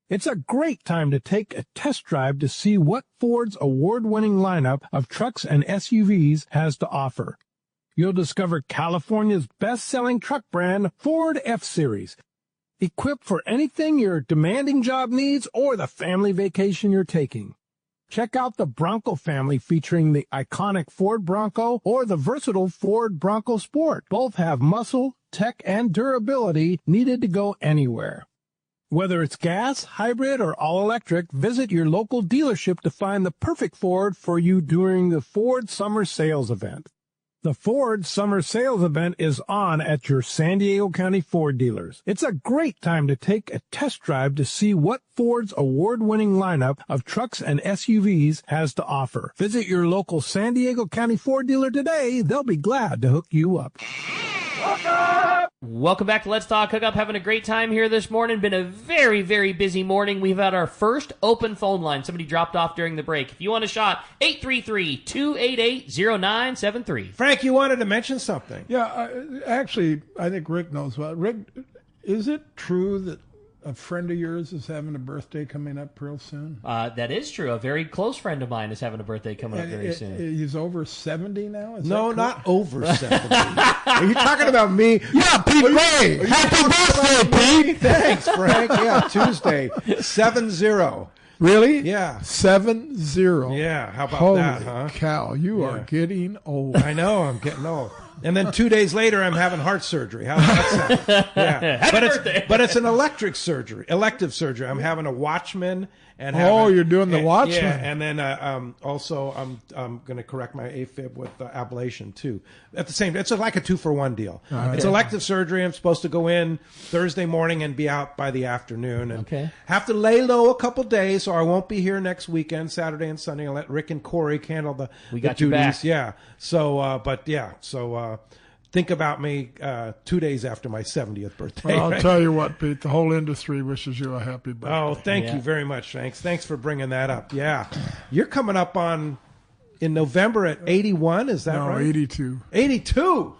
It's a great time to take a test drive to see what Ford's award-winning lineup of trucks and SUVs has to offer. You'll discover California's best-selling truck brand, Ford F-Series, equipped for anything your demanding job needs or the family vacation you're taking. Check out the Bronco family featuring the iconic Ford Bronco or the versatile Ford Bronco Sport. Both have muscle, tech, and durability needed to go anywhere. Whether it's gas, hybrid, or all-electric, visit your local dealership to find the perfect Ford for you during the Ford Summer Sales Event. The Ford Summer Sales Event is on at your San Diego County Ford dealers. It's a great time to take a test drive to see what Ford's award-winning lineup of trucks and SUVs has to offer. Visit your local San Diego County Ford dealer today. They'll be glad to hook you up. Welcome back to Let's Talk Hookup. Having a great time here this morning. Been a very, very busy morning. We've had our first open phone line. Somebody dropped off during the break. If you want a shot, 833-288-0973. Frank, you wanted to mention something. Yeah, actually, I think Rick knows what. Rick, is it true that a friend of yours is having a birthday coming up real soon? That is true. A very close friend of mine is having a birthday coming up very soon. He's over 70 now? No, not over 70. Are you talking about me? Yeah, Pete Ray. Happy birthday, Pete. Thanks, Frank. Yeah, Tuesday, 7-0. Really? Yeah. 7-0. Yeah, how about Holy that, huh? cow, you are getting old. I know, I'm getting old. And then 2 days later, I'm having heart surgery. How does that sound? Yeah. Happy birthday. But it's an elective surgery. I'm having a Watchman. And you're doing the Watchman. Yeah, and then also I'm going to correct my AFib with ablation too. At the same, it's like a 2-for-1 deal. It's elective surgery. I'm supposed to go in Thursday morning and be out by the afternoon. And have to lay low a couple days, so I won't be here next weekend, Saturday and Sunday. I'll let Rick and Corey handle the got duties. you back. Yeah. So, think about me 2 days after my 70th birthday. Well, I'll tell you what, Pete, the whole industry wishes you a happy birthday. Oh, thank you very much. Thanks for bringing that up. Yeah. You're coming up in November at 81, is that right? No, 82. 82?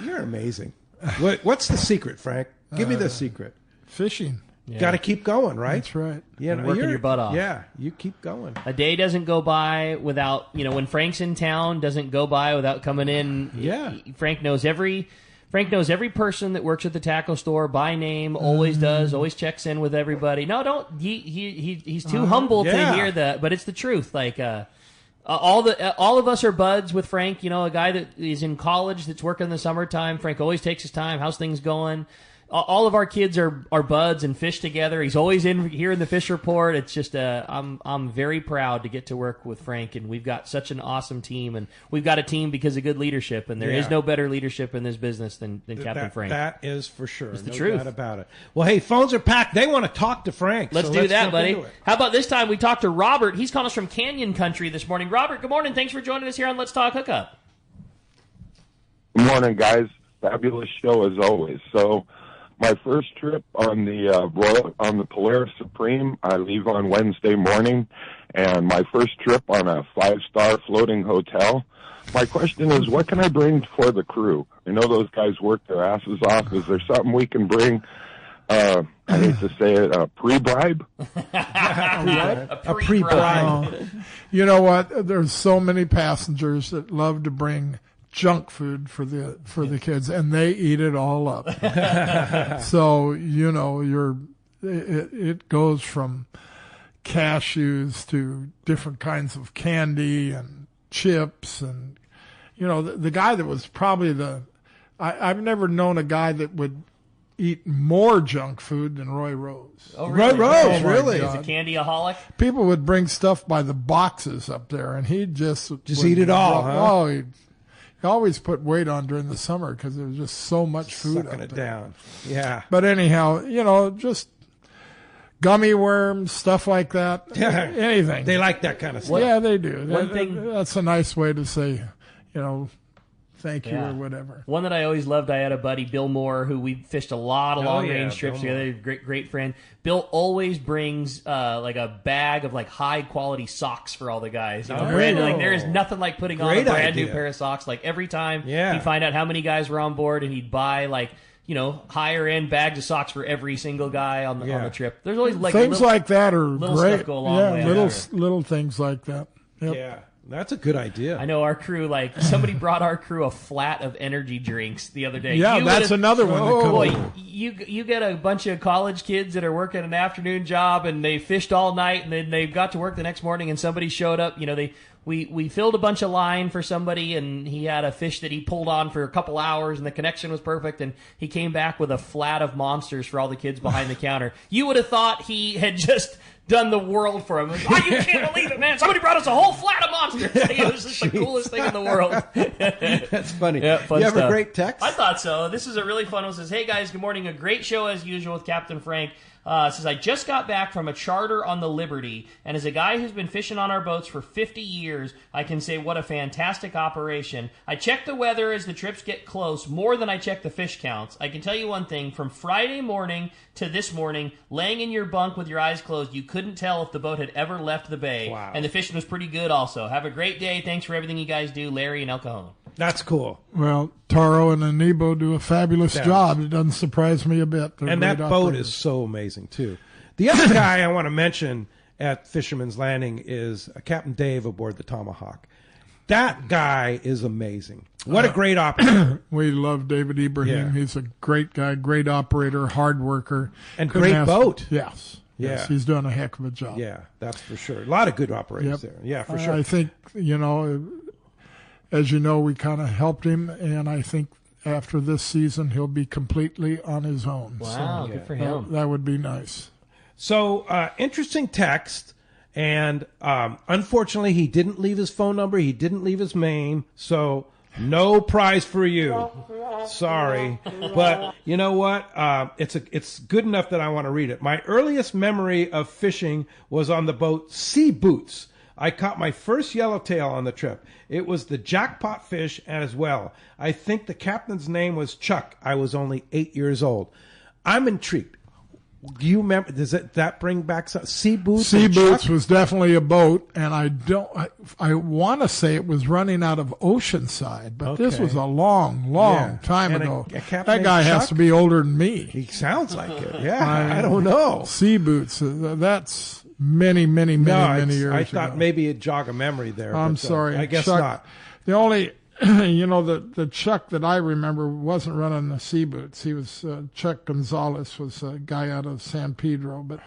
You're amazing. What's the secret, Frank? Give me the secret. Fishing. Got to keep going, right? That's right. You know, working your butt off. Yeah, you keep going. A day doesn't go by without, when Frank's in town, doesn't go by without coming in. Yeah. Frank knows every person that works at the tackle store by name, always does, always checks in with everybody. No, don't. He's too humble to hear that, but it's the truth. Like, all of us are buds with Frank. A guy that is in college that's working in the summertime. Frank always takes his time. How's things going? All of our kids are buds and fish together. He's always in here in the fish report. It's just I'm very proud to get to work with Frank, and we've got such an awesome team, and we've got a team because of good leadership, and there is no better leadership in this business than Captain Frank. That is for sure. It's the no truth doubt about it. Well, hey, phones are packed. They want to talk to Frank. Let's do that, buddy. How about this time we talk to Robert? He's calling us from Canyon Country this morning. Robert, good morning. Thanks for joining us here on Let's Talk Hookup. Good morning, guys. Fabulous show as always. So, my first trip on the Polaris Supreme, I leave on Wednesday morning, and my first trip on a 5-star floating hotel. My question is, what can I bring for the crew? I know those guys work their asses off. Is there something we can bring? I hate to say it, a pre-bribe? A pre-bribe. You know what? There's so many passengers that love to bring junk food for the kids, and they eat it all up. So it goes from cashews to different kinds of candy and chips, and the guy that was probably I've never known a guy that would eat more junk food than Roy Rose. Oh, really? Roy Rose, really? He's a candy-aholic? People would bring stuff by the boxes up there, and he'd just eat it all, huh? Oh, he always put weight on during the summer because there was just so much food Sucking up it there. down. Yeah. But anyhow, just gummy worms, stuff like that. Anything. They like that kind of stuff. Yeah, they do. That's a nice way to say, thank you or whatever. One that I always loved, I had a buddy, Bill Moore, who we fished a lot of long-range trips together. Great friend. Bill always brings like a bag of like high-quality socks for all the guys. There is nothing like putting on a brand new pair of socks. Like every time he'd find out how many guys were on board, and he'd buy like higher-end bags of socks for every single guy on the trip. There's always like things like that are little great. Stuff go a long way. Little things like that. Yep. Yeah. That's a good idea. I know our crew, somebody brought our crew a flat of energy drinks the other day. Yeah, that's another one. You get a bunch of college kids that are working an afternoon job, and they fished all night, and then they got to work the next morning, and somebody showed up. We filled a bunch of line for somebody, and he had a fish that he pulled on for a couple hours, and the connection was perfect, and he came back with a flat of Monsters for all the kids behind the counter. You would have thought he had just done the world for him. Oh, you can't believe it, man. Somebody brought us a whole flat of Monsters. It was just the coolest thing in the world. That's funny. Yeah, fun you have stuff. a great text? I thought so. This is a really fun one. It says, hey, guys, good morning. A great show as usual with Captain Frank. Says, I just got back from a charter on the Liberty, and as a guy who's been fishing on our boats for 50 years, I can say what a fantastic operation. I check the weather as the trips get close more than I check the fish counts. I can tell you one thing, from Friday morning to this morning, laying in your bunk with your eyes closed, you couldn't tell if the boat had ever left the bay. Wow. And the fishing was pretty good also. Have a great day. Thanks for everything you guys do, Larry and El Cajon. That's cool. Well, Taro and Anebo do a fabulous job. It doesn't surprise me a bit. And that boat is so amazing, too. The other guy I want to mention at Fisherman's Landing is Captain Dave aboard the Tomahawk. That guy is amazing. What a great operator. We love David Ibrahim. Yeah. He's a great guy, great operator, hard worker. And great boat. Yes. Yeah. Yes, he's done a heck of a job. Yeah, that's for sure. A lot of good operators there. Yeah, for sure. I think, as you know, we kind of helped him, and I think after this season he'll be completely on his own. Wow, so good for him. That would be nice. So, interesting text, and unfortunately he didn't leave his phone number, he didn't leave his name, so no prize for you. Sorry. But you know what? It's good enough that I want to read it. My earliest memory of fishing was on the boat Sea Boots. I caught my first yellowtail on the trip. It was the jackpot fish as well. I think the captain's name was Chuck. I was only 8 years old. I'm intrigued. Do you remember? Does that bring back some sea boots? Sea boots was definitely a boat, and I want to say it was running out of Oceanside, but this was a long time ago. That guy has to be older than me. He sounds like it. Yeah, I don't know. Sea boots. That's many years ago. I thought maybe it'd jog a memory there. I'm sorry. I guess Chuck, not. The only, the Chuck that I remember wasn't running the sea boots. He was, Chuck Gonzalez was a guy out of San Pedro. But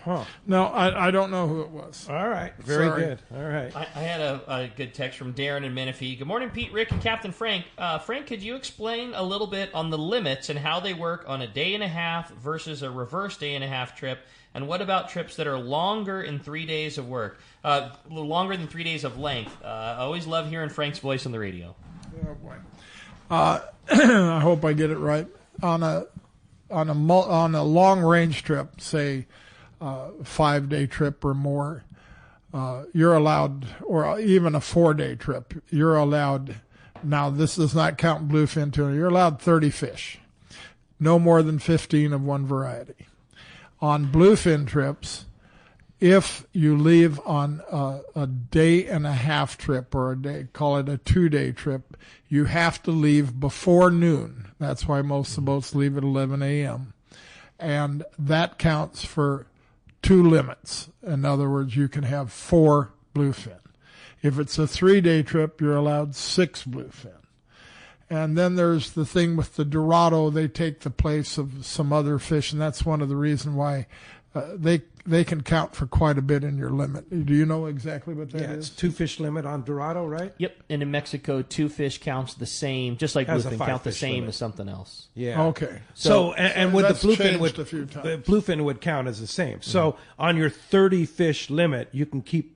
no, I don't know who it was. All right. Very good. All right. I had a good text from Darren in Menifee. Good morning, Pete, Rick, and Captain Frank. Frank, could you explain a little bit on the limits and how they work on a day and a half versus a reverse day and a half trip? And what about trips that are longer in 3 days of work, longer than 3 days of length? I always love hearing Frank's voice on the radio. Oh boy. I hope I get it right. On a long range trip, say 5-day trip or more, you're allowed, or even a 4-day trip, you're allowed. Now this does not count bluefin tuna. You're allowed 30 fish, no more than 15 of one variety. On bluefin trips, if you leave on a day and a half trip, or call it a 2-day trip, you have to leave before noon. That's why most of the boats leave at 11 a.m. And that counts for 2 limits. In other words, you can have 4 bluefin. If it's a 3-day trip, you're allowed 6 bluefin. And then there's the thing with the Dorado. They take the place of some other fish, and that's one of the reasons why they can count for quite a bit in your limit. Do you know exactly what that is? Yeah, it's 2 fish limit on Dorado, right? Yep. And in Mexico, 2 fish counts the same, just like As a bluefin, count the 5-fish same limit. as something else. Yeah. Okay. So with the bluefin changed a few times. the bluefin would count as the same. So on your 30 fish limit, you can keep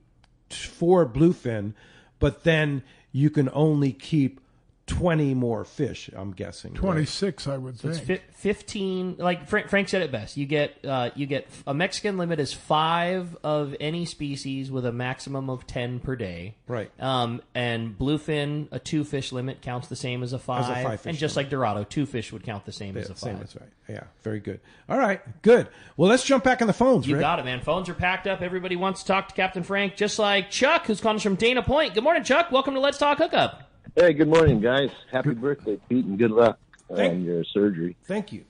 4 bluefin, but then you can only keep 20 more fish, I'm guessing. 26, right? I would So think. it's 15. Like Frank said it best. You get a Mexican limit is 5 of any species with a maximum of 10 per day. Right. And bluefin, a 2 fish limit counts the same as a 5. As a 5 fish and just limit. like Dorado, 2 fish would count the same as a 5. Same, that's right. Yeah, very good. All right, good. Well, let's jump back on the phones, You Rick. got it, man. Phones are packed up. Everybody wants to talk to Captain Frank, just like Chuck, who's calling us from Dana Point. Good morning, Chuck. Welcome to Let's Talk Hookup. Hey, good morning, guys. Happy birthday, Pete, and good luck on your surgery. Thank you.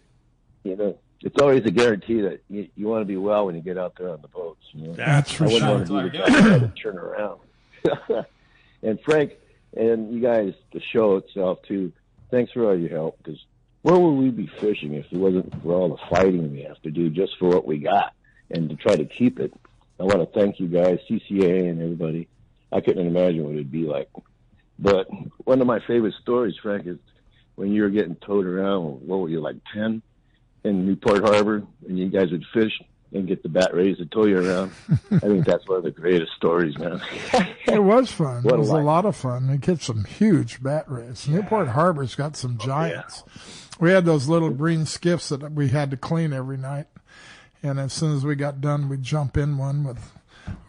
You know, it's always a guarantee that you want to be well when you get out there on the boats. You know? That's for I sure. wouldn't want to be the guy to turn around. And Frank, and you guys, the show itself, too, thanks for all your help, because where would we be fishing if it wasn't for all the fighting we have to do just for what we got and to try to keep it? I want to thank you guys, CCA and everybody. I couldn't imagine what it'd be like. But one of my favorite stories, Frank, is when you were getting towed around, what were you, like 10 in Newport Harbor, and you guys would fish and get the bat raised to tow you around. I think that's one of the greatest stories, man. It was fun. What It was a life. lot of fun. We get some huge bat rays. Newport Harbor's got some giants. We had those little green skiffs that we had to clean every night. And as soon as we got done, we'd jump in one with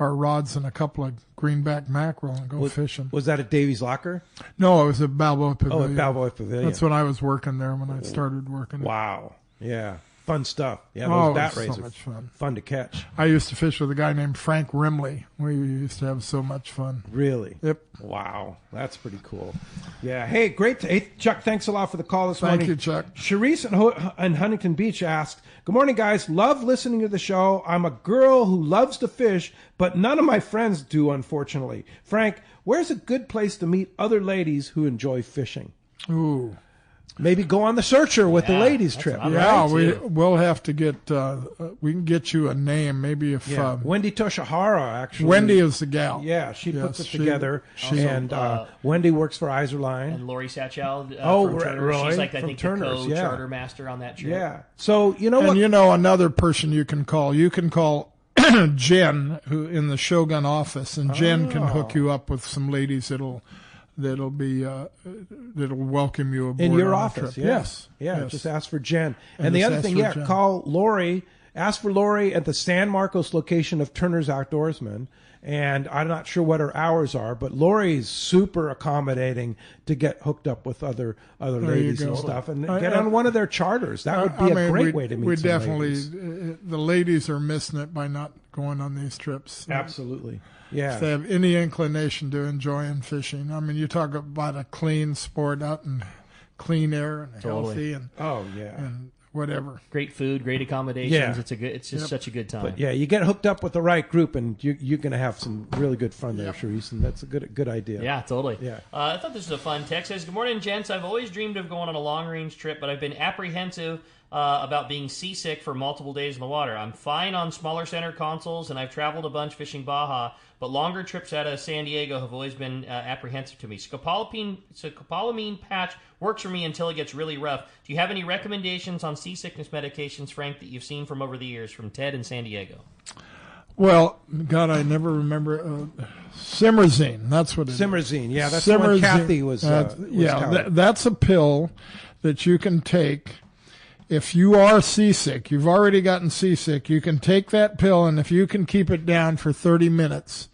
our rods and a couple of greenback mackerel and go fishing. Was that at Davy's Locker? No, it was at Balboa Pavilion. Oh, at Balboa Pavilion. That's when I was working there when I started working. Wow. Yeah. Fun stuff. Yeah, Oh, those it bat was so rays are much fun. fun to catch. I used to fish with a guy named Frank Rimley. We used to have so much fun. Really? Yep. Wow. That's pretty cool. Yeah. Hey, great. Hey, Chuck, thanks a lot for the call this morning. Thank you, Chuck. Sharice in Huntington Beach asked, good morning, guys. Love listening to the show. I'm a girl who loves to fish, but none of my friends do, unfortunately. Frank, where's a good place to meet other ladies who enjoy fishing? Ooh. Maybe go on the Searcher with the ladies trip. Yeah, we'll have to get, we can get you a name. Maybe if, Wendy Toshihara, actually. Wendy is the gal. Yeah, she puts it Yes, together. And Wendy works for Iserline. And Lori Satchel Oh, from Turner. right, She's like, I from think, Turner's, the co-charter master on that trip. Yeah. So, you know and what? you know another person you can call. You can call Jen, who in the Shogun office, and Jen can hook you up with some ladies that'll welcome you aboard in your on the office. trip. Yeah. Yes. Yeah. Yes. Just ask for Jen. And And the just other ask thing, for Jen. call Lori. Ask for Lori at the San Marcos location of Turner's Outdoorsman. and I'm not sure what her hours are, but Lori's super accommodating to get hooked up with other ladies and stuff, and get on one of their charters. That would be a great way to meet we some definitely, ladies. The ladies are missing it by not going on these trips. Absolutely. Yeah. If they have any inclination to enjoying fishing. I mean, you talk about a clean sport out in clean air and healthy and and whatever. Great food, great accommodations. Yeah. It's just such a good time. But yeah, you get hooked up with the right group, and you're going to have some really good fun there, Charisse, and that's a good idea. Yeah, totally. Yeah. I thought this was a fun text. It says, good morning, gents. I've always dreamed of going on a long-range trip, but I've been apprehensive about being seasick for multiple days in the water. I'm fine on smaller center consoles, and I've traveled a bunch fishing Baja, but longer trips out of San Diego have always been apprehensive to me. Scopolamine patch works for me until it gets really rough. Do you have any recommendations on seasickness medications, Frank, that you've seen from over the years from Ted in San Diego? Well, God, I never remember. Simmerzine, that's what it is. Simmerzine, yeah, that's the one Kathy was that's a pill that you can take. If you are seasick, you've already gotten seasick, you can take that pill, and if you can keep it down for 30 minutes,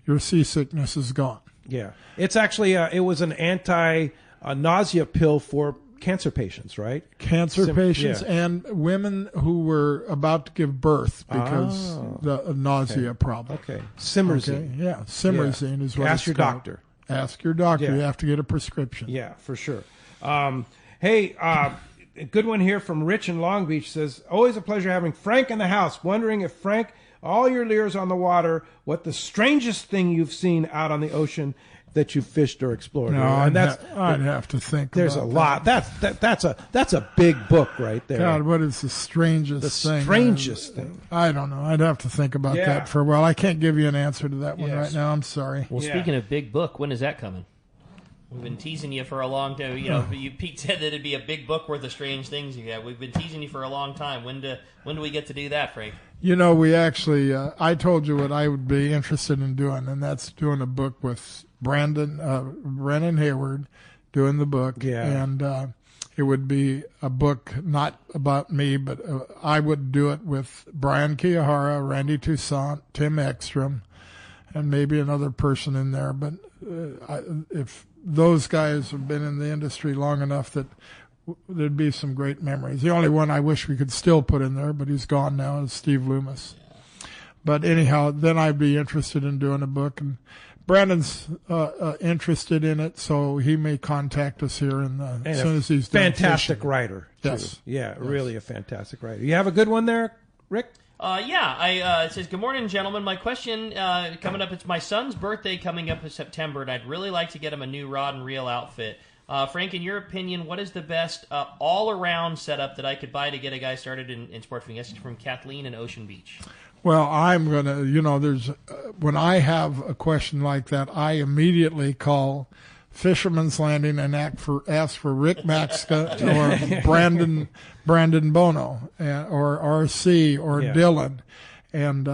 your seasickness is gone. Yeah. It's actually, it was an anti-nausea pill for cancer patients, right? Cancer patients and women who were about to give birth because the nausea problem. Okay. Simmerzine. Okay. Yeah, Simmerzine is what Ask your called. doctor. Ask your doctor. Yeah. You have to get a prescription. Yeah, for sure. A good one here from Rich in Long Beach says, always a pleasure having Frank in the house. Wondering if, Frank, all your lures on the water, what the strangest thing you've seen out on the ocean that you've fished or explored? No, and I'd have to think. There's about a lot. That's a big book right there. God, what is the strangest thing? Strangest thing. I don't know. I'd have to think about that for a while. I can't give you an answer to that one right now. I'm sorry. Well, speaking of big book, when is that coming? We've been teasing you for a long time. You know, Pete said that it'd be a big book worth of strange things you have. We've been teasing you for a long time. When do we get to do that, Frank? You know, we actually, I told you what I would be interested in doing, and that's doing a book with Brennan Hayward, doing the book. Yeah. And it would be a book not about me, but I would do it with Brian Kiyahara, Randy Toussaint, Tim Ekstrom, and maybe another person in there. But if those guys have been in the industry long enough that there'd be some great memories. The only one I wish we could still put in there, but he's gone now, is Steve Loomis. Yeah. But anyhow, then I'd be interested in doing a book, and Brandon's interested in it, so he may contact us here as soon as he's done fantastic fishing. Writer. Too. Yes. Yeah, really a fantastic writer. You have a good one there, Rick? It says, good morning, gentlemen. My question coming up, it's my son's birthday coming up in September, and I'd really like to get him a new rod and reel outfit. Frank, in your opinion, what is the best all-around setup that I could buy to get a guy started in sport fishing? This is from Kathleen in Ocean Beach. Well, I'm going to, when I have a question like that, I immediately call Fisherman's Landing and ask for Rick Maxka or Brandon Bono or RC or Dylan, and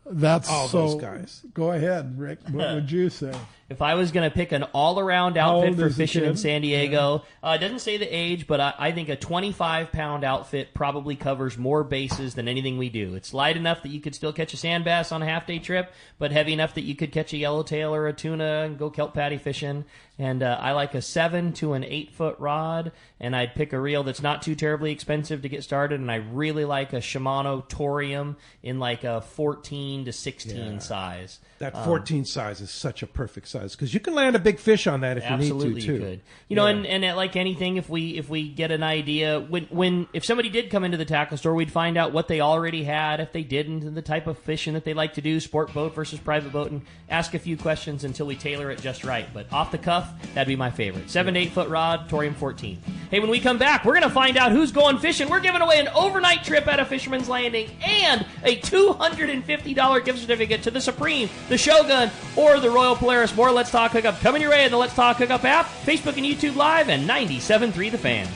that's all those guys. Go ahead, Rick. What would you say? If I was going to pick an all-around outfit for fishing in San Diego, it doesn't say the age, but I think a 25-pound outfit probably covers more bases than anything we do. It's light enough that you could still catch a sand bass on a half-day trip, but heavy enough that you could catch a yellowtail or a tuna and go kelp patty fishing. And I like a 7 to an 8-foot rod, and I'd pick a reel that's not too terribly expensive to get started, and I really like a Shimano Torium in like a 14 to 16 size. That 14 size is such a perfect size because you can land a big fish on that if you need to, too. Absolutely, you could. You know, and like anything, if we get an idea, if somebody did come into the tackle store, we'd find out what they already had, if they didn't, and the type of fishing that they like to do, sport boat versus private boat, and ask a few questions until we tailor it just right. But off the cuff, that'd be my favorite. 7 to 8 foot rod, Torium 14. Hey, when we come back, we're going to find out who's going fishing. We're giving away an overnight trip at a Fisherman's Landing and a $250 gift certificate to the Supreme, the Shogun, or the Royal Polaris. More Let's Talk Hookup coming your way in the Let's Talk Hookup app, Facebook and YouTube Live, and 97.3 The Fan.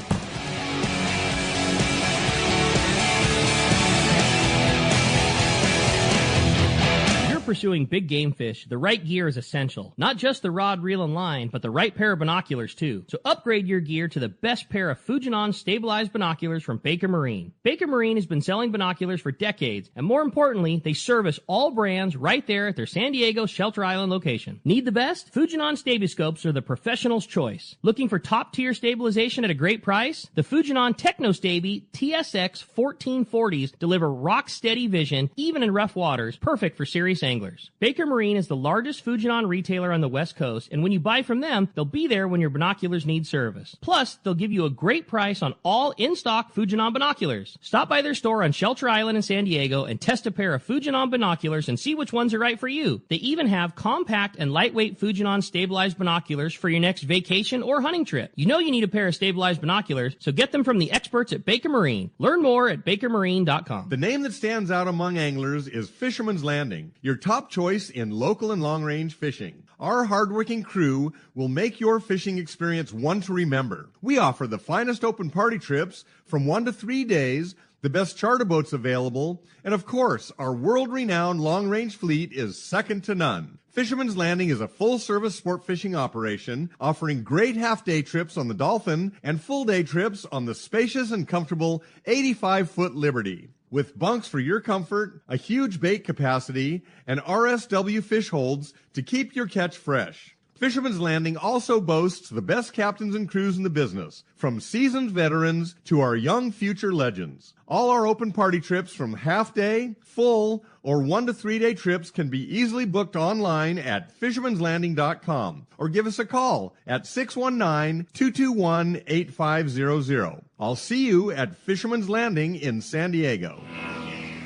pursuing big game fish, the right gear is essential. Not just the rod, reel, and line, but the right pair of binoculars too. So upgrade your gear to the best pair of Fujinon stabilized binoculars from Baker Marine. Baker Marine has been selling binoculars for decades, and more importantly, they service all brands right there at their San Diego Shelter Island location. Need the best? Fujinon Stabiscopes are the professional's choice. Looking for top-tier stabilization at a great price? The Fujinon TechnoStabi TSX 1440s deliver rock-steady vision, even in rough waters, perfect for serious anglers. Baker Marine is the largest Fujinon retailer on the West Coast, and when you buy from them, they'll be there when your binoculars need service. Plus, they'll give you a great price on all in-stock Fujinon binoculars. Stop by their store on Shelter Island in San Diego and test a pair of Fujinon binoculars and see which ones are right for you. They even have compact and lightweight Fujinon stabilized binoculars for your next vacation or hunting trip. You know you need a pair of stabilized binoculars, so get them from the experts at Baker Marine. Learn more at bakermarine.com. The name that stands out among anglers is Fisherman's Landing, your top choice in local and long-range fishing. Our hardworking crew will make your fishing experience one to remember. We offer the finest open party trips from 1 to 3 days, the best charter boats available, and of course, our world-renowned long-range fleet is second to none. Fisherman's Landing is a full-service sport fishing operation offering great half-day trips on the Dolphin and full-day trips on the spacious and comfortable 85-foot Liberty. With bunks for your comfort, a huge bait capacity, and RSW fish holds to keep your catch fresh. Fisherman's Landing also boasts the best captains and crews in the business, from seasoned veterans to our young future legends. All our open party trips from half-day, full, or 1 to 3 day trips can be easily booked online at fishermanslanding.com or give us a call at 619-221-8500. I'll see you at Fisherman's Landing in San Diego.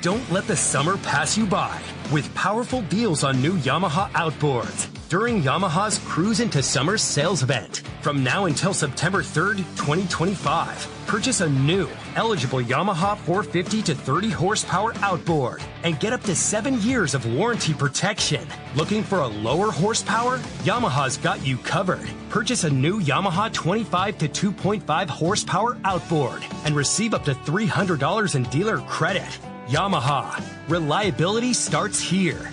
Don't let the summer pass you by with powerful deals on new Yamaha outboards during Yamaha's Cruise into Summer sales event. From now until September 3rd, 2025, purchase a new, eligible Yamaha 450 to 30 horsepower outboard and get up to 7 years of warranty protection. Looking for a lower horsepower? Yamaha's got you covered. Purchase a new Yamaha 25 to 2.5 horsepower outboard and receive up to $300 in dealer credit. Yamaha. Reliability starts here.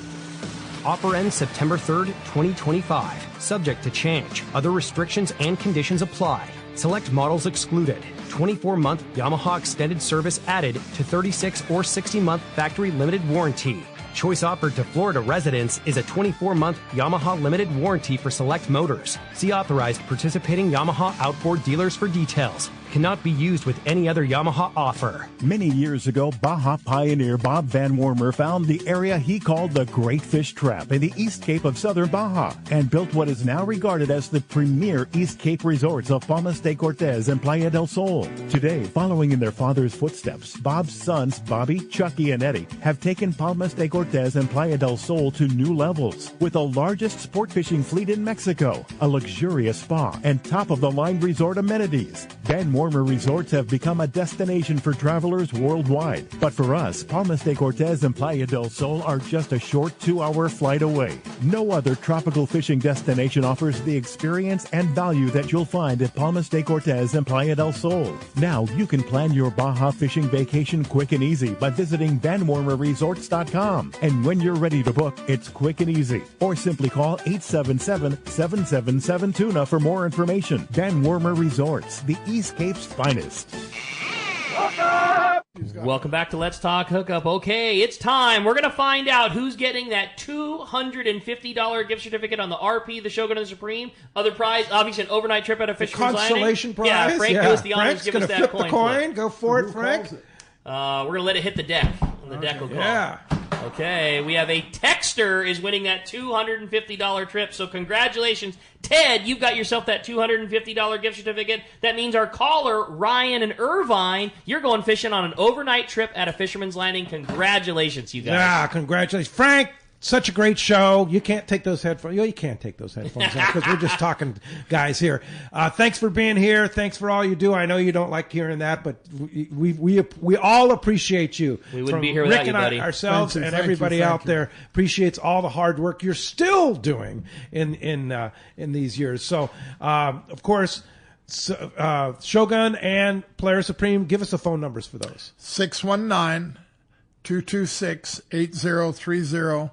Offer ends September 3rd, 2025. Subject to change. Other restrictions and conditions apply. Select models excluded. 24-month Yamaha extended service added to 36 or 60-month factory limited warranty. Choice offered to Florida residents is a 24-month Yamaha limited warranty for select motors. See authorized participating Yamaha outboard dealers for details. Cannot be used with any other Yamaha offer. Many years ago, Baja pioneer Bob Van Wormer found the area he called the Great Fish Trap in the East Cape of southern Baja and built what is now regarded as the premier East Cape resorts of Palmas de Cortez and Playa del Sol. Today, following in their father's footsteps, Bob's sons, Bobby, Chucky, and Eddie, have taken Palmas de Cortez and Playa del Sol to new levels with the largest sport fishing fleet in Mexico, a luxurious spa, and top-of-the-line resort amenities. Van Wormer Resorts have become a destination for travelers worldwide. But for us, Palmas de Cortez and Playa del Sol are just a short 2-hour flight away. No other tropical fishing destination offers the experience and value that you'll find at Palmas de Cortez and Playa del Sol. Now you can plan your Baja fishing vacation quick and easy by visiting VanWarmerResorts.com. And when you're ready to book, it's quick and easy. Or simply call 877-777-TUNA for more information. Van Wormer Resorts, the East Cape's finest. Welcome back to Let's Talk Hookup. Okay, it's time. We're going to find out who's getting that $250 gift certificate on the RP, the Shogun, and the Supreme. Other prize, obviously an overnight trip at a Fisherman's Landing. Consolation prize. Yeah, Frank goes the honors. Give us that flip coin. The coin. Go for it, Frank. We're going to let it hit the deck. And the deck will call. Yeah. Okay, we have a texter is winning that $250 trip. So congratulations, Ted. You've got yourself that $250 gift certificate. That means our caller, Ryan and Irvine, you're going fishing on an overnight trip at a Fisherman's Landing. Congratulations, you guys. Yeah, congratulations. Frank, such a great show. You can't take those headphones. You can't take those headphones out because we're just talking guys here. Thanks for being here. Thanks for all you do. I know you don't like hearing that, but we all appreciate you. We wouldn't be here without Rick you, buddy. Ourselves and everybody out there appreciates all the hard work you're still doing in these years. So, of course, Shogun and Polaris Supreme, give us the phone numbers for those. 619-226-8030.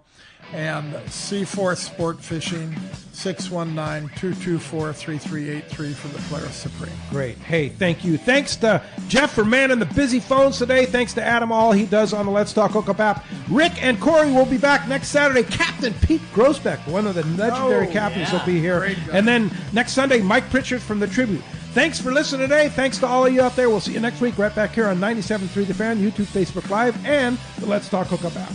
And Seaforth Sport Fishing, 619-224-3383 for the Polaris Supreme. Great. Hey, thank you. Thanks to Jeff for manning the busy phones today. Thanks to Adam, all he does on the Let's Talk Hookup app. Rick and Corey will be back next Saturday. Captain Pete Grosbeck, one of the legendary captains, will be here. And then next Sunday, Mike Pritchard from the Tribute. Thanks for listening today. Thanks to all of you out there. We'll see you next week right back here on 97.3 The Fan, YouTube, Facebook Live, and the Let's Talk Hookup app.